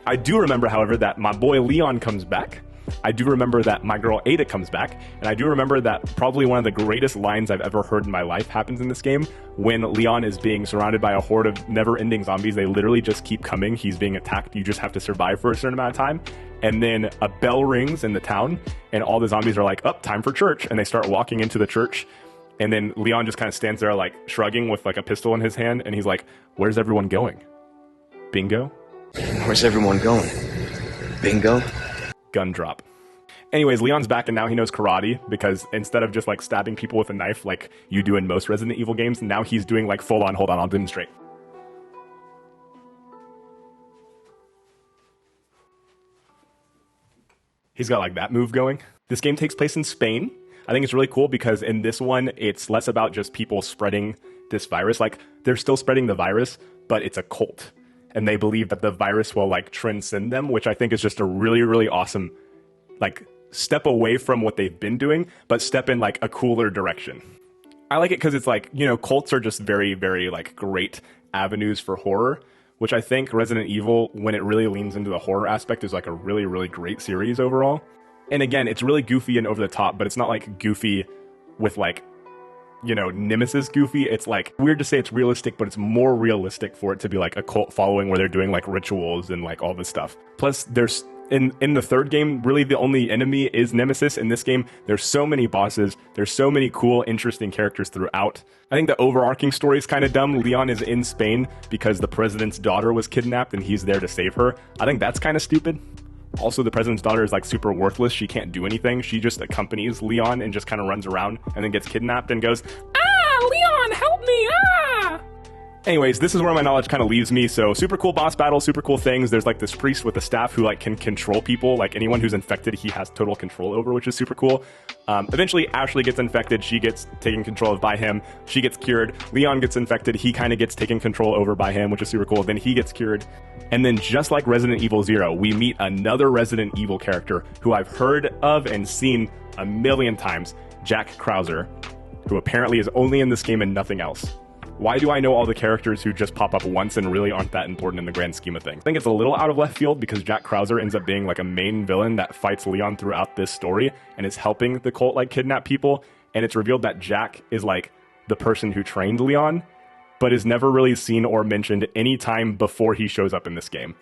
Speaker 1: I do remember, however, that my boy Leon comes back. I do remember that my girl Ada comes back, and I do remember that probably one of the greatest lines I've ever heard in my life happens in this game when Leon is being surrounded by a horde of never-ending zombies. They literally just keep coming. He's being attacked. You just have to survive for a certain amount of time. And then a bell rings in the town, and all the zombies are like, oh, time for church. And they start walking into the church. And then Leon just kind of stands there like shrugging with like a pistol in his hand, and he's like, where's everyone going? Bingo?
Speaker 2: Where's everyone going? Bingo?
Speaker 1: Gun drop. Anyways, Leon's back and now he knows karate because instead of just like stabbing people with a knife like you do in most Resident Evil games, now he's doing like full on, hold on, I'll demonstrate. He's got like that move going. This game takes place in Spain. I think it's really cool because in this one, it's less about just people spreading this virus. Like they're still spreading the virus, but it's a cult. And they believe that the virus will like transcend them, which I think is just a really, really awesome, like step away from what they've been doing, but step in like a cooler direction. I like it because it's like, you know, cults are just very, very like great avenues for horror, which I think Resident Evil, when it really leans into the horror aspect, is like a really, really great series overall. And again, it's really goofy and over the top, but it's not like goofy with like, you know, Nemesis goofy. It's like weird to say it's realistic, but it's more realistic for it to be like a cult following where they're doing like rituals and like all this stuff. Plus there's in the third game, really the only enemy is Nemesis. In this game, there's so many bosses. There's so many cool, interesting characters throughout. I think the overarching story is kind of dumb. Leon is in Spain because the president's daughter was kidnapped and he's there to save her. I think that's kind of stupid. Also, the president's daughter is like super worthless. She can't do anything. She just accompanies Leon and just kind of runs around and then gets kidnapped and goes, ah, Leon, help me, ah! Anyways, this is where my knowledge kind of leaves me. So super cool boss battle, super cool things. There's like this priest with a staff who like can control people. Like anyone who's infected, he has total control over, which is super cool. Eventually, Ashley gets infected. She gets taken control of by him. She gets cured. Leon gets infected. He kind of gets taken control over by him, which is super cool. Then he gets cured. And then just like Resident Evil 0, we meet another Resident Evil character who I've heard of and seen a million times, Jack Krauser, who apparently is only in this game and nothing else. Why do I know all the characters who just pop up once and really aren't that important in the grand scheme of things? I think it's a little out of left field because Jack Krauser ends up being like a main villain that fights Leon throughout this story and is helping the cult like kidnap people. And it's revealed that Jack is like the person who trained Leon, but is never really seen or mentioned any time before he shows up in this game.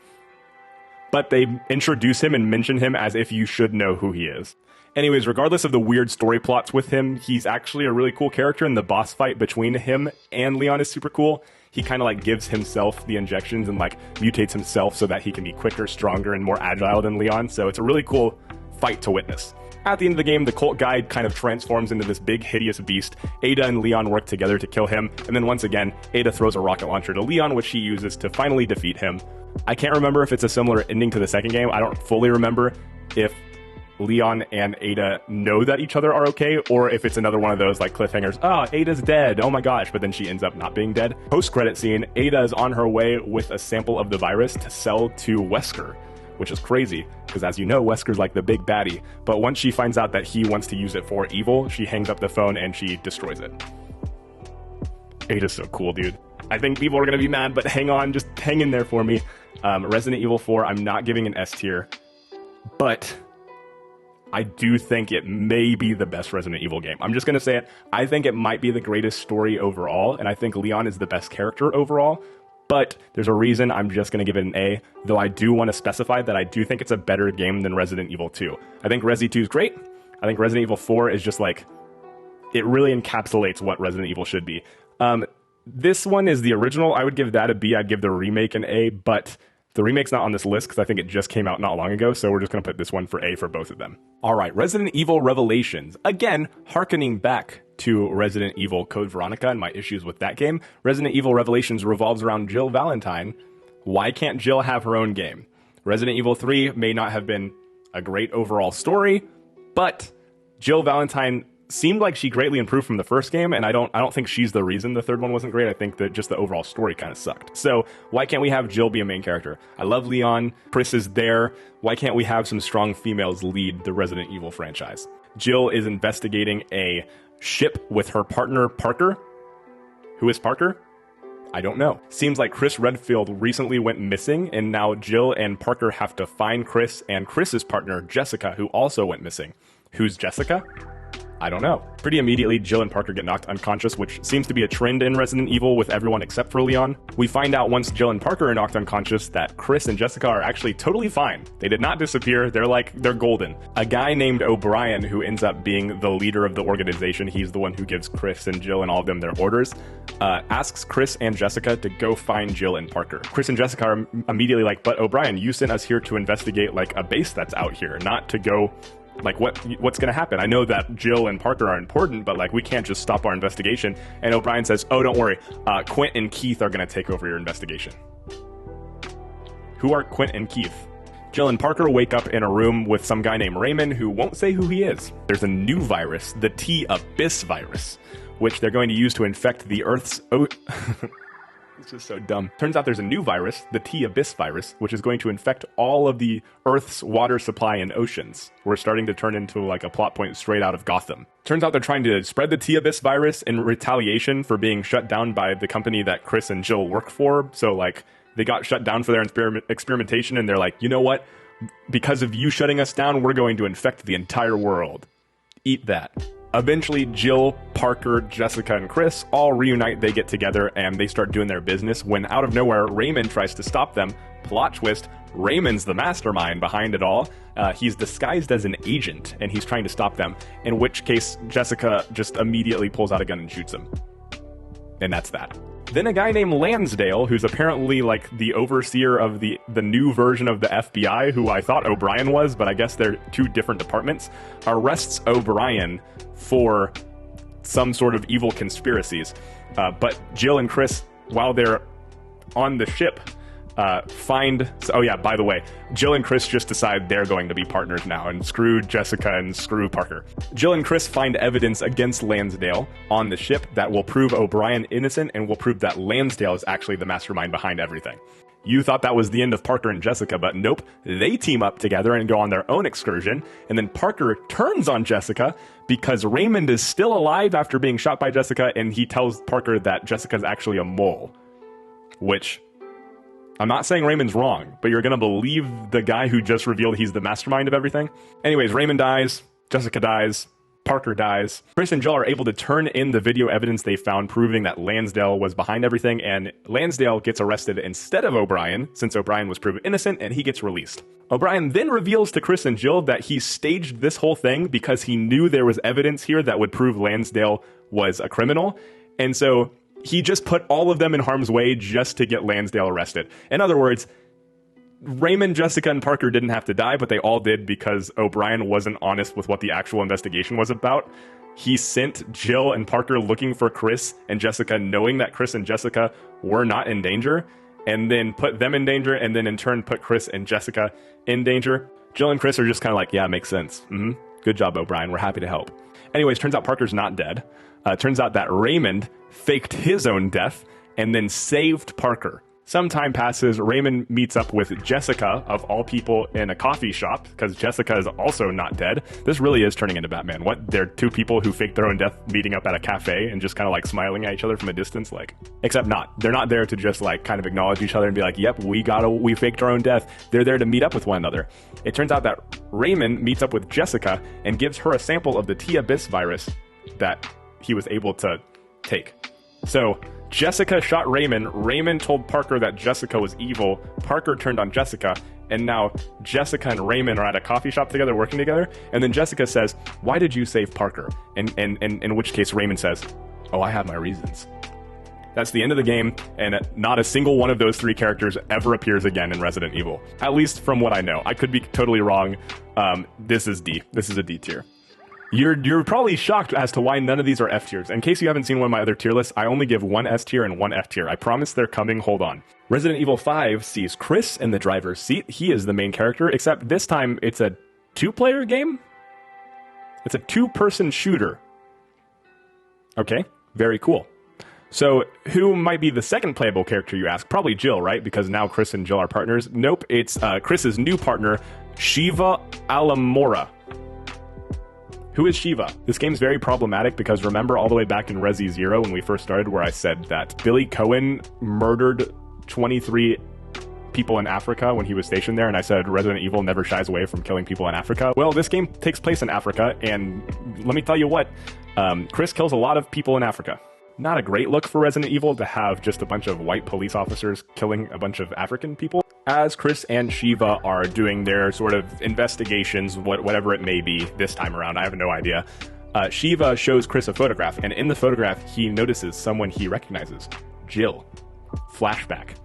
Speaker 1: But they introduce him and mention him as if you should know who he is. Anyways, regardless of the weird story plots with him, he's actually a really cool character, and the boss fight between him and Leon is super cool. He kind of like gives himself the injections and like mutates himself so that he can be quicker, stronger, and more agile than Leon. So it's a really cool fight to witness. At the end of the game, the cult guy kind of transforms into this big, hideous beast. Ada and Leon work together to kill him, and then once again, Ada throws a rocket launcher to Leon, which he uses to finally defeat him. I can't remember if it's a similar ending to the second game. I don't fully remember if Leon and Ada know that each other are okay, or if it's another one of those like cliffhangers, oh, Ada's dead, oh my gosh, but then she ends up not being dead. Post-credit scene, Ada is on her way with a sample of the virus to sell to Wesker, which is crazy, because as you know, Wesker's like the big baddie, but once she finds out that he wants to use it for evil, she hangs up the phone and she destroys it. Ada's so cool, dude. I think people are going to be mad, but hang on, just hang in there for me. Resident Evil 4, I'm not giving an S tier, but I do think it may be the best Resident Evil game. I'm just going to say it. I think it might be the greatest story overall, and I think Leon is the best character overall, but there's a reason I'm just going to give it an A, though I do want to specify that I do think it's a better game than Resident Evil 2. I think Resi 2 is great. I think Resident Evil 4 is just like, it really encapsulates what Resident Evil should be. This one is the original. I would give that a B. I'd give the remake an A, but the remake's not on this list because I think it just came out not long ago, so we're just going to put this one for A for both of them. All right, Resident Evil Revelations. Again, hearkening back to Resident Evil Code Veronica and my issues with that game, Resident Evil Revelations revolves around Jill Valentine. Why can't Jill have her own game? Resident Evil 3 may not have been a great overall story, but Jill Valentine seemed like she greatly improved from the first game, and I don't think she's the reason the third one wasn't great. I think that just the overall story kind of sucked. So why can't we have Jill be a main character? I love Leon. Chris is there. Why can't we have some strong females lead the Resident Evil franchise? Jill is investigating a ship with her partner, Parker. Who is Parker? I don't know. Seems like Chris Redfield recently went missing, and now Jill and Parker have to find Chris and Chris's partner, Jessica, who also went missing. Who's Jessica? I don't know. Pretty immediately, Jill and Parker get knocked unconscious, which seems to be a trend in Resident Evil with everyone except for Leon. We find out once Jill and Parker are knocked unconscious that Chris and Jessica are actually totally fine. They did not disappear. They're golden. A guy named O'Brien, who ends up being the leader of the organization, he's the one who gives Chris and Jill and all of them their orders, asks Chris and Jessica to go find Jill and Parker. Chris and Jessica are immediately like, but O'Brien, you sent us here to investigate like a base that's out here, not to go like what's gonna happen? I know that Jill and Parker are important, but like we can't just stop our investigation. And O'Brien says, oh, don't worry, Quint and Keith are gonna take over your investigation. Who are Quint and Keith? Jill and Parker wake up in a room with some guy named Raymond who won't say who he is. There's a new virus, the T-Abyss virus, which they're going to use to infect the Earth's It's just so dumb. Turns out there's a new virus, the T-Abyss virus, which is going to infect all of the Earth's water supply and oceans. We're starting to turn into like a plot point straight out of Gotham. Turns out they're trying to spread the T-Abyss virus in retaliation for being shut down by the company that Chris and Jill work for. So like they got shut down for their experimentation, and they're like, you know what? Because of you shutting us down, we're going to infect the entire world. Eat that. Eventually, Jill, Parker, Jessica, and Chris all reunite. They get together and they start doing their business when out of nowhere, Raymond tries to stop them. Plot twist, Raymond's the mastermind behind it all. He's disguised as an agent and he's trying to stop them, in which case Jessica just immediately pulls out a gun and shoots him. And that's that. Then a guy named Lansdale, who's apparently like the overseer of the new version of the FBI, who I thought O'Brien was, but I guess they're two different departments, arrests O'Brien for some sort of evil conspiracies. But Jill and Chris, while they're on the ship, oh yeah, by the way, Jill and Chris just decide they're going to be partners now, and screw Jessica and screw Parker. Jill and Chris find evidence against Lansdale on the ship that will prove O'Brien innocent and will prove that Lansdale is actually the mastermind behind everything. You thought that was the end of Parker and Jessica, but nope. They team up together and go on their own excursion, and then Parker turns on Jessica because Raymond is still alive after being shot by Jessica, and he tells Parker that Jessica's actually a mole. Which, I'm not saying Raymond's wrong, but you're gonna believe the guy who just revealed he's the mastermind of everything? Anyways, Raymond dies, Jessica dies, Parker dies. Chris and Jill are able to turn in the video evidence they found proving that Lansdale was behind everything, and Lansdale gets arrested instead of O'Brien, since O'Brien was proven innocent, and he gets released. O'Brien then reveals to Chris and Jill that he staged this whole thing because he knew there was evidence here that would prove Lansdale was a criminal, and so he just put all of them in harm's way just to get Lansdale arrested. In other words, Raymond, Jessica, and Parker didn't have to die, but they all did because O'Brien wasn't honest with what the actual investigation was about. He sent Jill and Parker looking for Chris and Jessica, knowing that Chris and Jessica were not in danger, and then put them in danger, and then in turn put Chris and Jessica in danger. Jill and Chris are just kind of like, yeah, makes sense. Good job, O'Brien. We're happy to help. Anyways, turns out Parker's not dead. Turns out that Raymond faked his own death and then saved Parker. Some time passes, Raymond meets up with Jessica, of all people, in a coffee shop, because Jessica is also not dead. This really is turning into Batman. What? They're two people who faked their own death meeting up at a cafe and just kind of like smiling at each other from a distance, like, except not. They're not there to just like kind of acknowledge each other and be like, yep, we faked our own death. They're there to meet up with one another. It turns out that Raymond meets up with Jessica and gives her a sample of the T-Abyss virus that he was able to take. So Jessica shot Raymond. Raymond told Parker that Jessica was evil. Parker turned on Jessica, and now Jessica and Raymond are at a coffee shop together, working together. And then Jessica says, "Why did you save Parker?" And in which case Raymond says, "Oh, I have my reasons." That's the end of the game, and not a single one of those three characters ever appears again in Resident Evil. At least from what I know. I could be totally wrong. This is D. This is a D tier. You're probably shocked as to why none of these are F tiers. In case you haven't seen one of my other tier lists, I only give one S tier and one F tier. I promise they're coming. Hold on. Resident Evil 5 sees Chris in the driver's seat. He is the main character, except this time it's a 2-player game? It's a 2-person shooter. Okay, very cool. So, who might be the second playable character, you ask? Probably Jill, right? Because now Chris and Jill are partners. Nope, it's Chris's new partner, Shiva Alamora. Who is Shiva? This game's very problematic because remember all the way back in Resi 0 when we first started where I said that Billy Cohen murdered 23 people in Africa when he was stationed there, and I said Resident Evil never shies away from killing people in Africa. Well, this game takes place in Africa, and let me tell you what, Chris kills a lot of people in Africa. Not a great look for Resident Evil to have just a bunch of white police officers killing a bunch of African people. As Chris and Shiva are doing their sort of investigations, whatever it may be this time around, I have no idea, Shiva shows Chris a photograph, and in the photograph, he notices someone he recognizes. Jill. Flashback.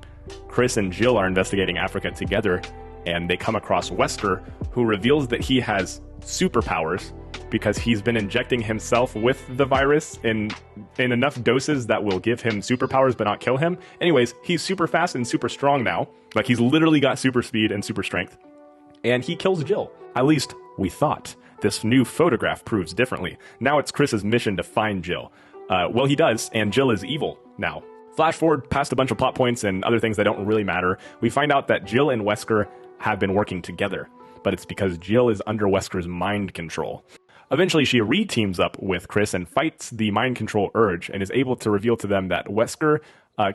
Speaker 1: Chris and Jill are investigating Africa together, and they come across Wesker, who reveals that he has superpowers because he's been injecting himself with the virus in enough doses that will give him superpowers but not kill him. Anyways, he's super fast and super strong now. Like, he's literally got super speed and super strength. And he kills Jill. At least, we thought. This new photograph proves differently. Now it's Chris's mission to find Jill. Well, he does, and Jill is evil now. Flash forward past a bunch of plot points and other things that don't really matter. We find out that Jill and Wesker have been working together, but it's because Jill is under Wesker's mind control. Eventually, she re-teams up with Chris and fights the mind control urge and is able to reveal to them that Wesker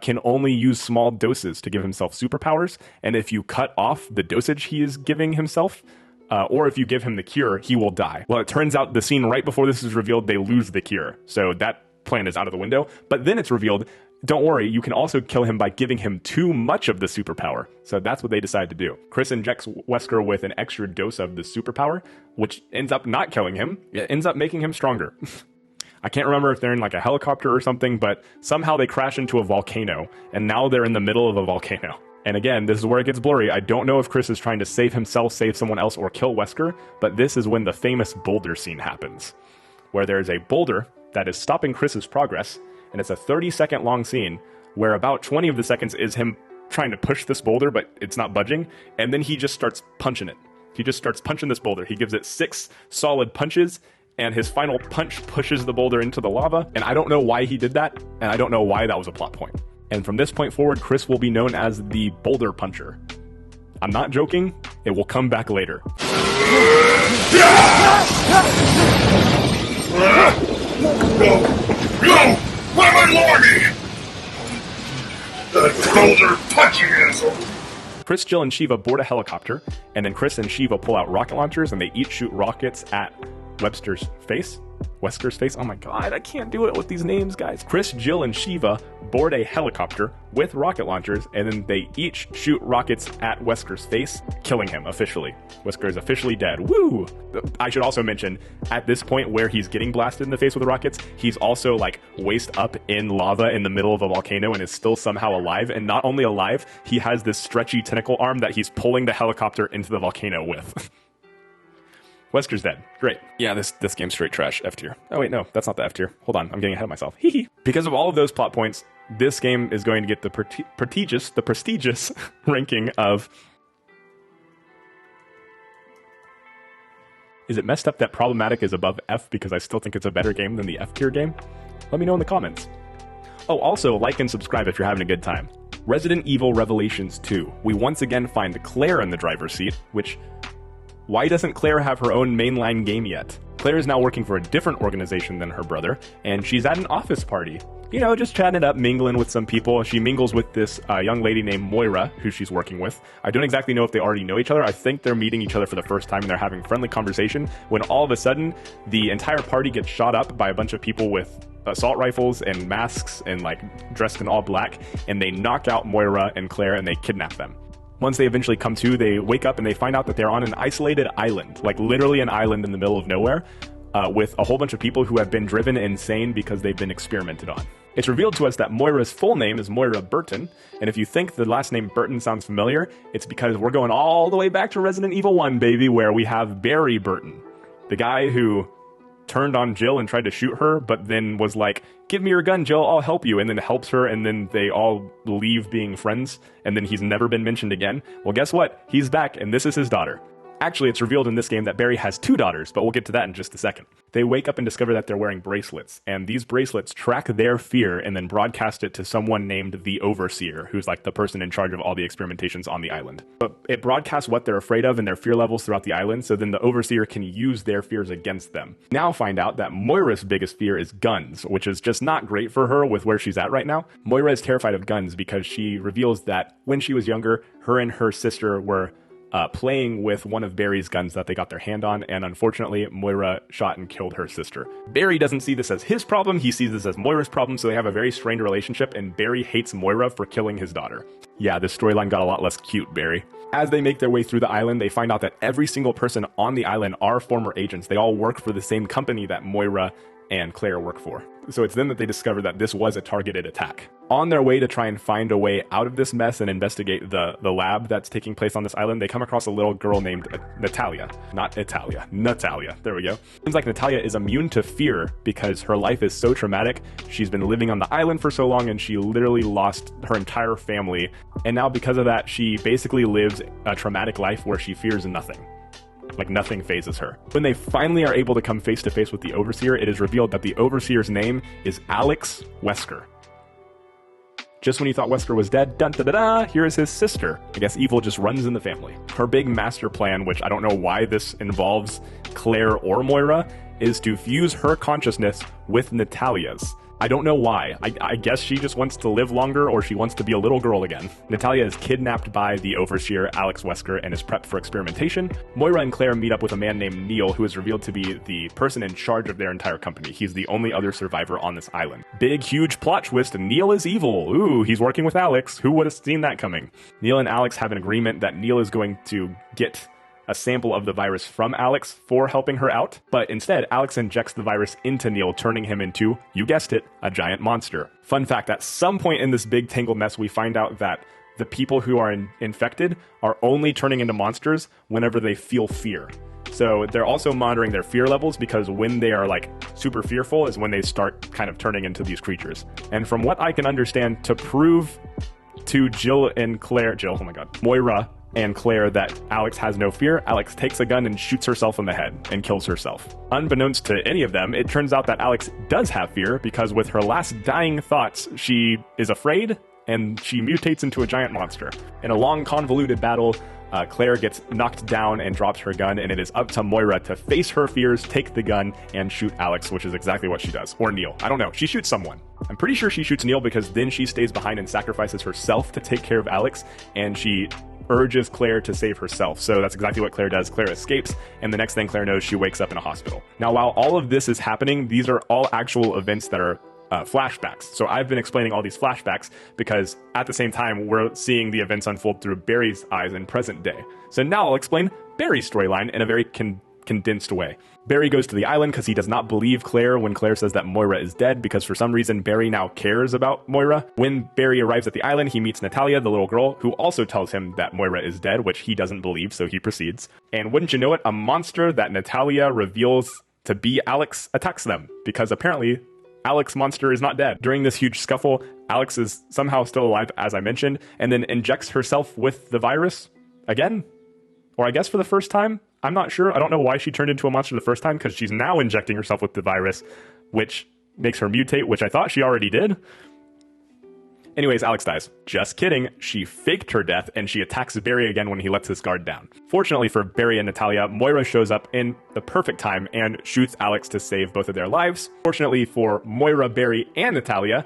Speaker 1: can only use small doses to give himself superpowers, and if you cut off the dosage he is giving himself, or if you give him the cure, he will die. Well, it turns out the scene right before this is revealed, they lose the cure, so that plan is out of the window. But then it's revealed, don't worry, you can also kill him by giving him too much of the superpower. So that's what they decide to do. Chris injects Wesker with an extra dose of the superpower, which ends up not killing him. It ends up making him stronger. I can't remember if they're in like a helicopter or something, but somehow they crash into a volcano, and now they're in the middle of a volcano. And again, this is where it gets blurry. I don't know if Chris is trying to save himself, save someone else, or kill Wesker, but this is when the famous boulder scene happens, where there's a boulder that is stopping Chris's progress, and it's a 30-second long scene where about 20 of the seconds is him trying to push this boulder, but it's not budging, and then he just starts punching it. He just starts punching this boulder. He gives it 6 solid punches, and his final punch pushes the boulder into the lava, and I don't know why he did that, and I don't know why that was a plot point. And from this point forward, Chris will be known as the Boulder Puncher. I'm not joking, it will come back later.
Speaker 3: No! Why am I The boulder punching asshole!
Speaker 1: Chris, Jill, and Shiva board a helicopter, and then Chris and Shiva pull out rocket launchers, and they each shoot rockets at Wesker's face. Oh my god, I can't do it with these names, guys. Chris, Jill, and Shiva board a helicopter with rocket launchers, and then they each shoot rockets at Wesker's face, killing him officially. Wesker is officially dead. Woo! I should also mention, at this point where he's getting blasted in the face with the rockets, he's also like waist up in lava in the middle of a volcano and is still somehow alive. And not only alive, he has this stretchy tentacle arm that he's pulling the helicopter into the volcano with. Wesker's dead. Great. Yeah, this game's straight trash. F tier. Oh wait, no, that's not the F tier. Hold on, I'm getting ahead of myself. Hee. Because of all of those plot points, this game is going to get the prestigious ranking of... Is it messed up that Problematic is above F because I still think it's a better game than the F tier game? Let me know in the comments. Oh, also, like and subscribe if you're having a good time. Resident Evil Revelations 2. We once again find Claire in the driver's seat, which... Why doesn't Claire have her own mainline game yet? Claire is now working for a different organization than her brother, and she's at an office party. You know, just chatting it up, mingling with some people. She mingles with this young lady named Moira, who she's working with. I don't exactly know if they already know each other. I think they're meeting each other for the first time, and they're having friendly conversation, when all of a sudden, the entire party gets shot up by a bunch of people with assault rifles and masks and, like, dressed in all black, and they knock out Moira and Claire, and they kidnap them. Once they eventually come to, they wake up and they find out that they're on an isolated island, like literally an island in the middle of nowhere, with a whole bunch of people who have been driven insane because they've been experimented on. It's revealed to us that Moira's full name is Moira Burton, and if you think the last name Burton sounds familiar, it's because we're going all the way back to Resident Evil 1, baby, where we have Barry Burton, the guy who turned on Jill and tried to shoot her, but then was like, give me your gun, Jill, I'll help you, and then helps her, and then they all leave being friends, and then he's never been mentioned again. Well, guess what? He's back, and this is his daughter. Actually, it's revealed in this game that Barry has 2 daughters, but we'll get to that in just a second. They wake up and discover that they're wearing bracelets, and these bracelets track their fear and then broadcast it to someone named the Overseer, who's like the person in charge of all the experimentations on the island. But it broadcasts what they're afraid of and their fear levels throughout the island, so then the Overseer can use their fears against them. Now find out that Moira's biggest fear is guns, which is just not great for her with where she's at right now. Moira is terrified of guns because she reveals that when she was younger, her and her sister were playing with one of Barry's guns that they got their hand on, and unfortunately, Moira shot and killed her sister. Barry doesn't see this as his problem, he sees this as Moira's problem, so they have a very strained relationship, and Barry hates Moira for killing his daughter. Yeah, this storyline got a lot less cute, Barry. As they make their way through the island, they find out that every single person on the island are former agents. They all work for the same company that Moira and Claire work for. So it's then that they discover that this was a targeted attack. On their way to try and find a way out of this mess and investigate the lab that's taking place on this island, they come across a little girl named Natalia. Not Italia. Natalia. There we go. Seems like Natalia is immune to fear because her life is so traumatic. She's been living on the island for so long and she literally lost her entire family. And now because of that, she basically lives a traumatic life where she fears nothing. Like nothing phases her. When they finally are able to come face to face with the Overseer, it is revealed that the Overseer's name is Alex Wesker. Just when you thought Wesker was dead, dun da da da, here is his sister. I guess evil just runs in the family. Her big master plan, which I don't know why this involves Claire or Moira, is to fuse her consciousness with Natalia's. I don't know why. I guess she just wants to live longer, or she wants to be a little girl again. Natalia is kidnapped by the Overseer, Alex Wesker, and is prepped for experimentation. Moira and Claire meet up with a man named Neil, who is revealed to be the person in charge of their entire company. He's the only other survivor on this island. Big, huge plot twist, Neil is evil. Ooh, he's working with Alex. Who would have seen that coming? Neil and Alex have an agreement that Neil is going to get a sample of the virus from Alex for helping her out, but instead, Alex injects the virus into Neil, turning him into, you guessed it, a giant monster. Fun fact, at some point in this big tangled mess, we find out that the people who are infected are only turning into monsters whenever they feel fear. So they're also monitoring their fear levels, because when they are like super fearful is when they start kind of turning into these creatures. And from what I can understand, to prove to Moira and Claire that Alex has no fear, Alex takes a gun and shoots herself in the head and kills herself. Unbeknownst to any of them, it turns out that Alex does have fear, because with her last dying thoughts, she is afraid and she mutates into a giant monster. In a long, convoluted battle, Claire gets knocked down and drops her gun, and it is up to Moira to face her fears, take the gun, and shoot Alex, which is exactly what she does. Or Neil. I don't know. She shoots someone. I'm pretty sure she shoots Neil, because then she stays behind and sacrifices herself to take care of Alex, and she urges Claire to save herself. So that's exactly what Claire does. Claire escapes, and the next thing Claire knows, she wakes up in a hospital. Now, while all of this is happening, these are all actual events that are flashbacks. So I've been explaining all these flashbacks because at the same time, we're seeing the events unfold through Barry's eyes in present day. So now I'll explain Barry's storyline in a very condensed way. Barry goes to the island because he does not believe Claire when Claire says that Moira is dead, because for some reason Barry now cares about Moira. When Barry arrives at the island, he meets Natalia, the little girl, who also tells him that Moira is dead, which he doesn't believe, so he proceeds. And wouldn't you know it, a monster that Natalia reveals to be Alex attacks them, because apparently Alex Monster is not dead. During this huge scuffle, Alex is somehow still alive, as I mentioned, and then injects herself with the virus again, or I guess for the first time. I'm not sure. I don't know why she turned into a monster the first time, because she's now injecting herself with the virus, which makes her mutate, which I thought she already did. Anyways, Alex dies. Just kidding. She faked her death, and she attacks Barry again when he lets his guard down. Fortunately for Barry and Natalia, Moira shows up in the perfect time and shoots Alex to save both of their lives. Fortunately for Moira, Barry, and Natalia,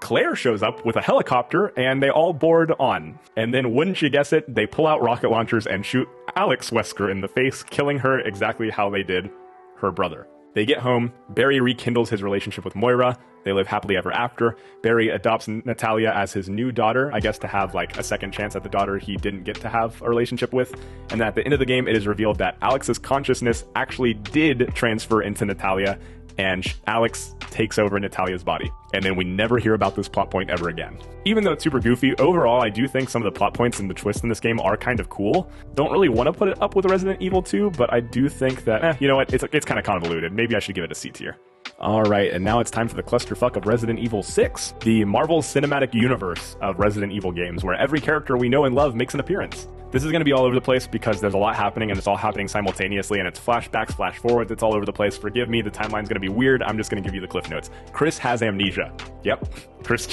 Speaker 1: Claire shows up with a helicopter, and they all board on. And then, wouldn't you guess it, they pull out rocket launchers and shoot Alex Wesker in the face, killing her exactly how they did her brother. They get home, Barry rekindles his relationship with Moira, they live happily ever after. Barry adopts Natalia as his new daughter, I guess to have like a second chance at the daughter he didn't get to have a relationship with. And then at the end of the game, it is revealed that Alex's consciousness actually did transfer into Natalia, and Alex takes over Natalia's body. And then we never hear about this plot point ever again. Even though it's super goofy, overall, I do think some of the plot points and the twists in this game are kind of cool. Don't really want to put it up with Resident Evil 2, but I do think that, you know what, it's kind of convoluted. Maybe I should give it a C tier. Alright, and now it's time for the clusterfuck of Resident Evil 6, the Marvel Cinematic Universe of Resident Evil games, where every character we know and love makes an appearance. This is going to be all over the place because there's a lot happening and it's all happening simultaneously, and it's flashbacks, flash forwards, it's all over the place. Forgive me, the timeline's going to be weird. I'm just going to give you the cliff notes. Chris has amnesia. Yep, Chris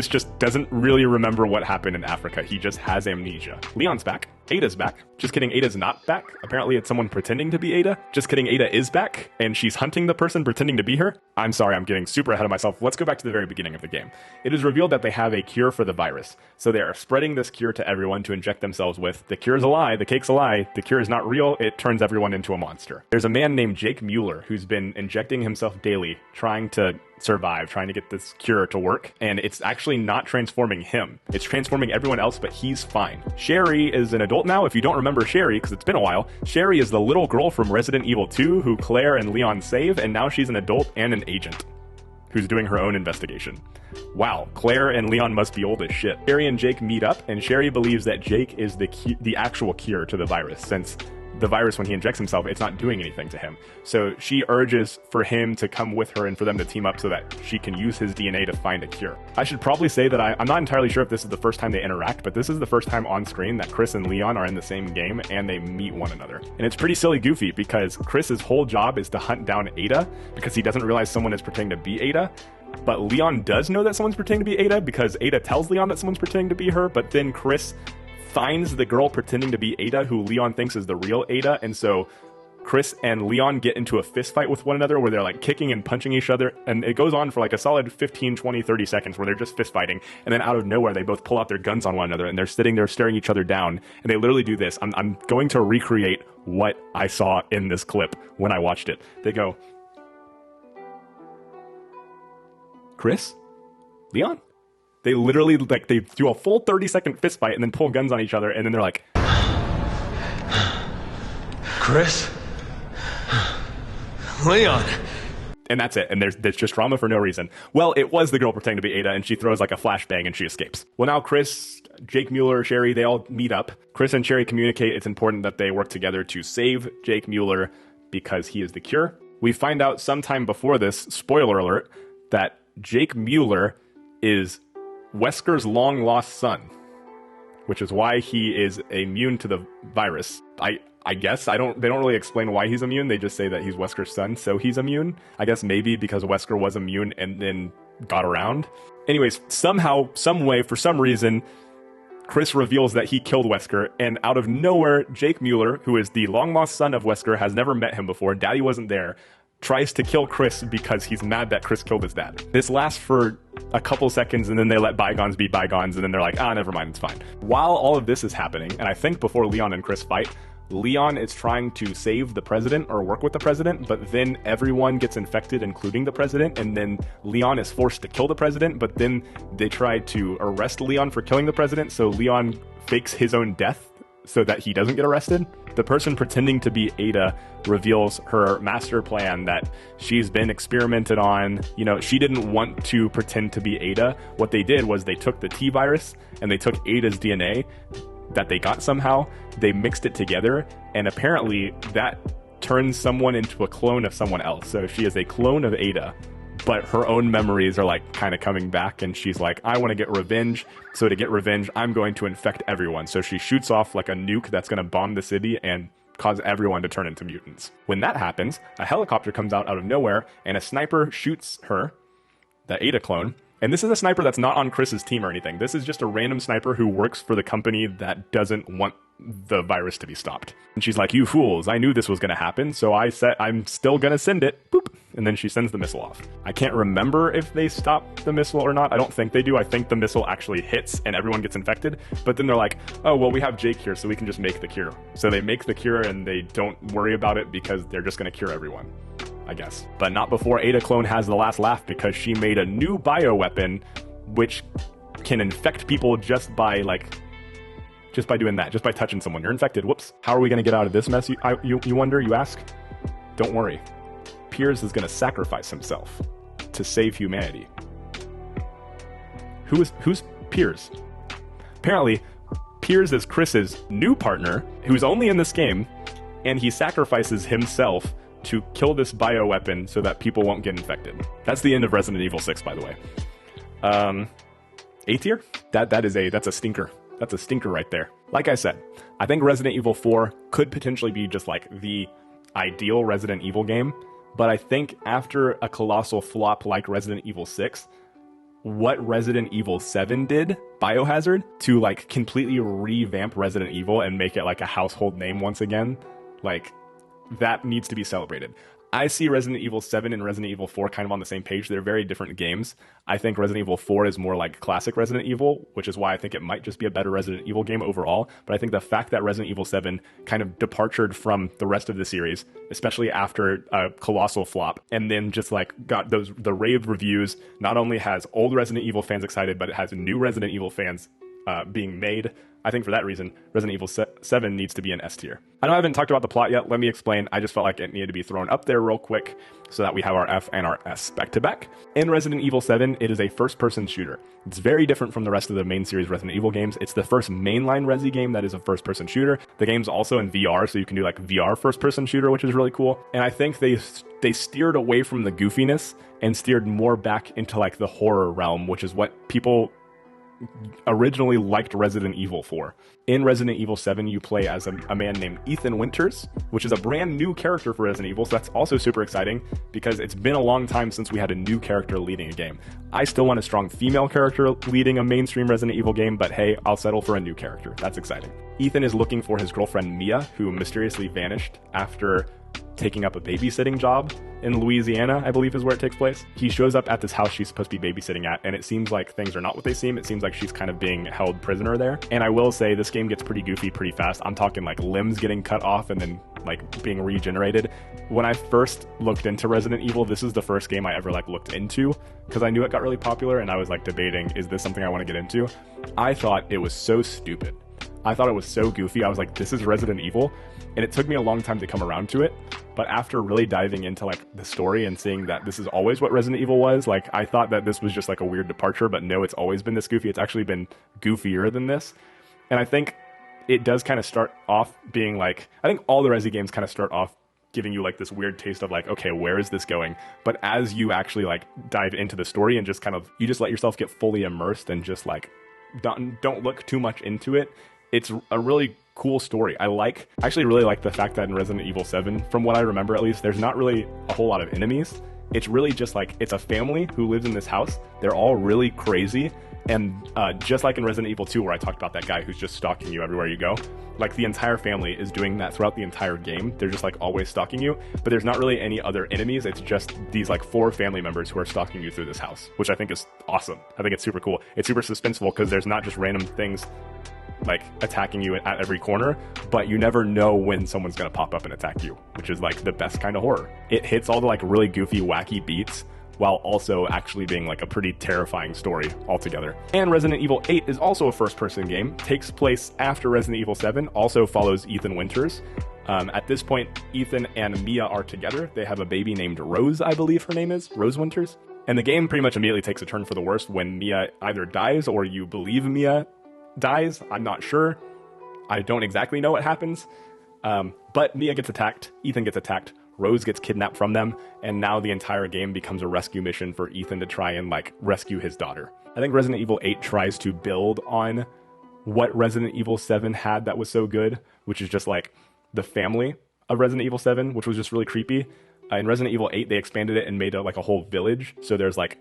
Speaker 1: just doesn't really remember what happened in Africa. He just has amnesia. Leon's back. Ada's back. Just kidding, Ada's not back. Apparently it's someone pretending to be Ada. Just kidding, Ada is back, and she's hunting the person pretending to be her. I'm sorry, I'm getting super ahead of myself. Let's go back to the very beginning of the game. It is revealed that they have a cure for the virus. So they are spreading this cure to everyone to inject themselves with. The cure is a lie, the cake's a lie, the cure is not real, it turns everyone into a monster. There's a man named Jake Mueller who's been injecting himself daily, trying to survive, trying to get this cure to work, and it's actually not transforming him. It's transforming everyone else, but he's fine. Sherry is an adult now. If you don't remember Sherry, because it's been a while, Sherry is the little girl from Resident Evil 2 who Claire and Leon save, and now she's an adult and an agent who's doing her own investigation. Wow, Claire and Leon must be old as shit. Sherry and Jake meet up, and Sherry believes that Jake is the actual cure to the virus, since the virus, when he injects himself, it's not doing anything to him. So she urges for him to come with her and for them to team up so that she can use his DNA to find a cure. I should probably say that I'm not entirely sure if this is the first time they interact, but this is the first time on screen that Chris and Leon are in the same game and they meet one another. And it's pretty silly goofy because Chris's whole job is to hunt down Ada because he doesn't realize someone is pretending to be Ada. But Leon does know that someone's pretending to be Ada because Ada tells Leon that someone's pretending to be her, but then Chris finds the girl pretending to be Ada, who Leon thinks is the real Ada, and so Chris and Leon get into a fist fight with one another where they're like kicking and punching each other, and it goes on for like a solid 15, 20, 30 seconds where they're just fist fighting, and then out of nowhere they both pull out their guns on one another and they're sitting there staring each other down, and they literally do this. I'm going to recreate what I saw in this clip when I watched it. They go, Chris? Leon? They literally, like, they do a full 30-second fist fight and then pull guns on each other, and then they're like,
Speaker 2: Chris? Leon?
Speaker 1: And that's it. And there's just drama for no reason. Well, it was the girl pretending to be Ada, and she throws like a flashbang and she escapes. Well, now Chris, Jake Mueller, Sherry, they all meet up. Chris and Sherry communicate it's important that they work together to save Jake Mueller because he is the cure. We find out sometime before this, spoiler alert, that Jake Mueller is Wesker's long-lost son, which is why he is immune to the virus. I guess they don't really explain why he's immune. They just say that he's Wesker's son, so he's immune. I guess maybe because Wesker was immune and then got around. Anyways, somehow, some way, for some reason, Chris reveals that he killed Wesker, and out of nowhere, Jake Mueller, who is the long-lost son of Wesker, has never met him before, Daddy wasn't there, tries to kill Chris because he's mad that Chris killed his dad. This lasts for a couple seconds, and then they let bygones be bygones, and then they're like, never mind, it's fine. While all of this is happening, and I think before Leon and Chris fight, Leon is trying to save the president or work with the president, but then everyone gets infected, including the president, and then Leon is forced to kill the president, but then they try to arrest Leon for killing the president, so Leon fakes his own death so that he doesn't get arrested. The person pretending to be Ada reveals her master plan that she's been experimented on. You know, she didn't want to pretend to be Ada. What they did was they took the T virus and they took Ada's DNA that they got somehow, they mixed it together, and apparently that turns someone into a clone of someone else. So she is a clone of Ada, but her own memories are like kind of coming back, and she's like, I want to get revenge, so to get revenge, I'm going to infect everyone. So she shoots off like a nuke that's going to bomb the city and cause everyone to turn into mutants. When that happens, a helicopter comes out of nowhere, and a sniper shoots her, the Ada clone. And this is a sniper that's not on Chris's team or anything. This is just a random sniper who works for the company that doesn't want the virus to be stopped. And she's like, you fools, I knew this was going to happen, so I said I'm still going to send it. Boop. And then she sends the missile off. I can't remember if they stop the missile or not. I don't think they do. I think the missile actually hits and everyone gets infected. But then they're like, oh, well, we have Jake here, so we can just make the cure. So they make the cure and they don't worry about it because they're just going to cure everyone, I guess. But not before Ada clone has the last laugh, because she made a new bioweapon which can infect people just by doing that, just by touching someone. You're infected. Whoops. How are we going to get out of this mess, you wonder, you ask? Don't worry. Piers is going to sacrifice himself to save humanity. Who's Piers? Apparently, Piers is Chris's new partner, who's only in this game, and he sacrifices himself to kill this bioweapon so that people won't get infected. That's the end of Resident Evil 6, by the way. A tier? That's a stinker. That's a stinker right there. Like I said, I think Resident Evil 4 could potentially be just like the ideal Resident Evil game, but I think after a colossal flop like Resident Evil 6, what Resident Evil 7 did, Biohazard, to like completely revamp Resident Evil and make it like a household name once again, like that needs to be celebrated. I see Resident Evil 7 and Resident Evil 4 kind of on the same page. They're very different games. I think Resident Evil 4 is more like classic Resident Evil, which is why I think it might just be a better Resident Evil game overall. But I think the fact that Resident Evil 7 kind of departed from the rest of the series, especially after a colossal flop, and then just like got the rave reviews, not only has old Resident Evil fans excited, but it has new Resident Evil fans being made. I think for that reason, Resident Evil 7 needs to be an S tier. I know I haven't talked about the plot yet. Let me explain. I just felt like it needed to be thrown up there real quick so that we have our F and our S back to back. In Resident Evil 7, it is a first-person shooter. It's very different from the rest of the main series Resident Evil games. It's the first mainline Resi game that is a first-person shooter. The game's also in VR, so you can do like VR first-person shooter, which is really cool. And I think they steered away from the goofiness and steered more back into like the horror realm, which is what people originally liked Resident Evil for. In Resident Evil 7, you play as a man named Ethan Winters, which is a brand new character for Resident Evil, so that's also super exciting because it's been a long time since we had a new character leading a game. I still want a strong female character leading a mainstream Resident Evil game, but hey, I'll settle for a new character. That's exciting. Ethan is looking for his girlfriend Mia, who mysteriously vanished after taking up a babysitting job in Louisiana, I believe is where it takes place. He shows up at this house she's supposed to be babysitting at, and it seems like things are not what they seem. It seems like she's kind of being held prisoner there. And I will say this game gets pretty goofy pretty fast. I'm talking like limbs getting cut off and then like being regenerated. When I first looked into Resident Evil, this is the first game I ever like looked into because I knew it got really popular and I was like debating, is this something I want to get into? I thought it was so stupid. I thought it was so goofy. I was like, this is Resident Evil. And it took me a long time to come around to it. But after really diving into like the story and seeing that this is always what Resident Evil was, like I thought that this was just like a weird departure, but no, it's always been this goofy. It's actually been goofier than this. And I think it does kind of start off being like, I think all the Resi games kind of start off giving you like this weird taste of like, okay, where is this going? But as you actually like dive into the story and just kind of, you just let yourself get fully immersed and just like, don't look too much into it. It's a really cool story. I actually really like the fact that in Resident Evil 7, from what I remember at least, there's not really a whole lot of enemies. It's really just like, it's a family who lives in this house. They're all really crazy. And just like in Resident Evil 2, where I talked about that guy who's just stalking you everywhere you go, like the entire family is doing that throughout the entire game. They're just like always stalking you, but there's not really any other enemies. It's just these like 4 family members who are stalking you through this house, which I think is awesome. I think it's super cool. It's super suspenseful because there's not just random things like attacking you at every corner, but you never know when someone's gonna pop up and attack you, which is like the best kind of horror. It hits all the like really goofy, wacky beats while also actually being like a pretty terrifying story altogether. And Resident Evil 8 is also a first-person game, takes place after Resident Evil 7, also follows Ethan Winters. At this point, Ethan and Mia are together. They have a baby named Rose, I believe her name is, Rose Winters. And the game pretty much immediately takes a turn for the worst when Mia either dies or you believe Mia dies. I'm not sure. I don't exactly know what happens. But Mia gets attacked, Ethan gets attacked, Rose gets kidnapped from them, and now the entire game becomes a rescue mission for Ethan to try and like rescue his daughter. I think Resident Evil 8 tries to build on what Resident Evil 7 had that was so good, which is just like the family of Resident Evil 7, which was just really creepy. In Resident Evil 8, they expanded it and made like a whole village. So there's like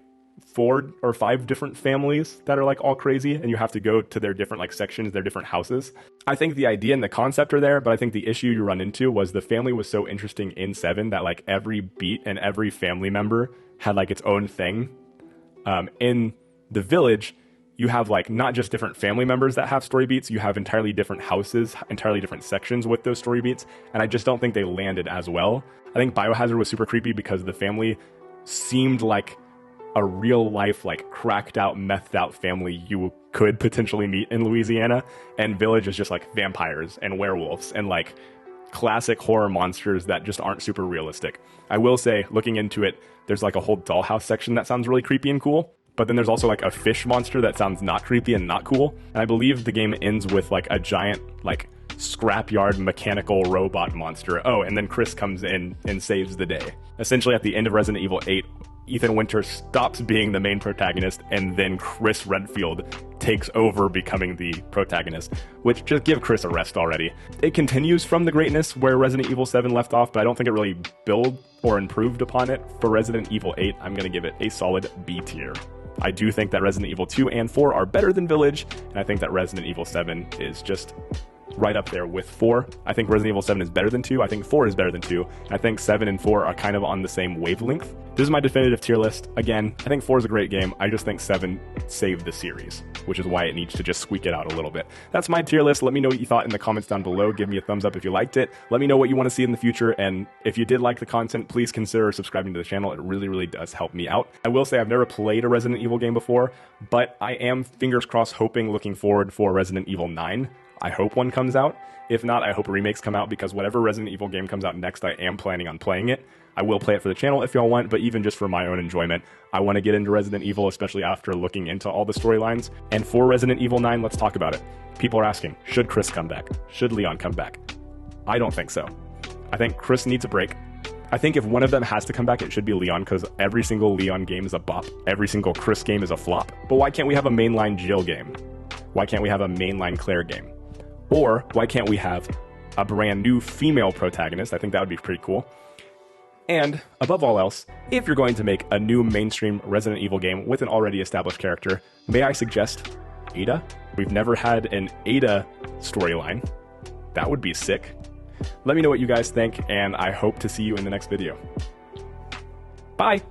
Speaker 1: 4 or 5 different families that are like all crazy, and you have to go to their different like sections, their different houses. I think the idea and the concept are there, but I think the issue you run into was the family was so interesting in 7 that like every beat and every family member had like its own thing. In the village, you have like not just different family members that have story beats, you have entirely different houses, entirely different sections with those story beats, and I just don't think they landed as well. I think Biohazard was super creepy because the family seemed like a real life, like cracked out, methed out family you could potentially meet in Louisiana, and Village is just like vampires and werewolves and like classic horror monsters that just aren't super realistic. I will say, looking into it, there's like a whole dollhouse section that sounds really creepy and cool. But then there's also like a fish monster that sounds not creepy and not cool. And I believe the game ends with like a giant, like, scrapyard mechanical robot monster. Oh, and then Chris comes in and saves the day. Essentially, at the end of Resident Evil 8, Ethan Winters stops being the main protagonist, and then Chris Redfield takes over becoming the protagonist, which just give Chris a rest already. It continues from the greatness where Resident Evil 7 left off, but I don't think it really built or improved upon it. For Resident Evil 8, I'm going to give it a solid B tier. I do think that Resident Evil 2 and 4 are better than Village, and I think that Resident Evil 7 is just right up there with 4. I think Resident Evil 7 is better than 2. I think 4 is better than 2. And I think 7 and 4 are kind of on the same wavelength. This is my definitive tier list. Again, I think 4 is a great game. I just think 7 saved the series, which is why it needs to just squeak it out a little bit. That's my tier list. Let me know what you thought in the comments down below. Give me a thumbs up if you liked it. Let me know what you want to see in the future. And if you did like the content, please consider subscribing to the channel. It really, really does help me out. I will say I've never played a Resident Evil game before, but I am, fingers crossed, looking forward for Resident Evil 9. I hope one comes out. If not, I hope remakes come out, because whatever Resident Evil game comes out next, I am planning on playing it. I will play it for the channel if y'all want, but even just for my own enjoyment, I want to get into Resident Evil, especially after looking into all the storylines. And for Resident Evil 9, let's talk about it. People are asking, should Chris come back? Should Leon come back? I don't think so. I think Chris needs a break. I think if one of them has to come back, it should be Leon, because every single Leon game is a bop. Every single Chris game is a flop. But why can't we have a mainline Jill game? Why can't we have a mainline Claire game? Or why can't we have a brand new female protagonist? I think that would be pretty cool. And above all else, if you're going to make a new mainstream Resident Evil game with an already established character, may I suggest Ada? We've never had an Ada storyline. That would be sick. Let me know what you guys think, and I hope to see you in the next video. Bye!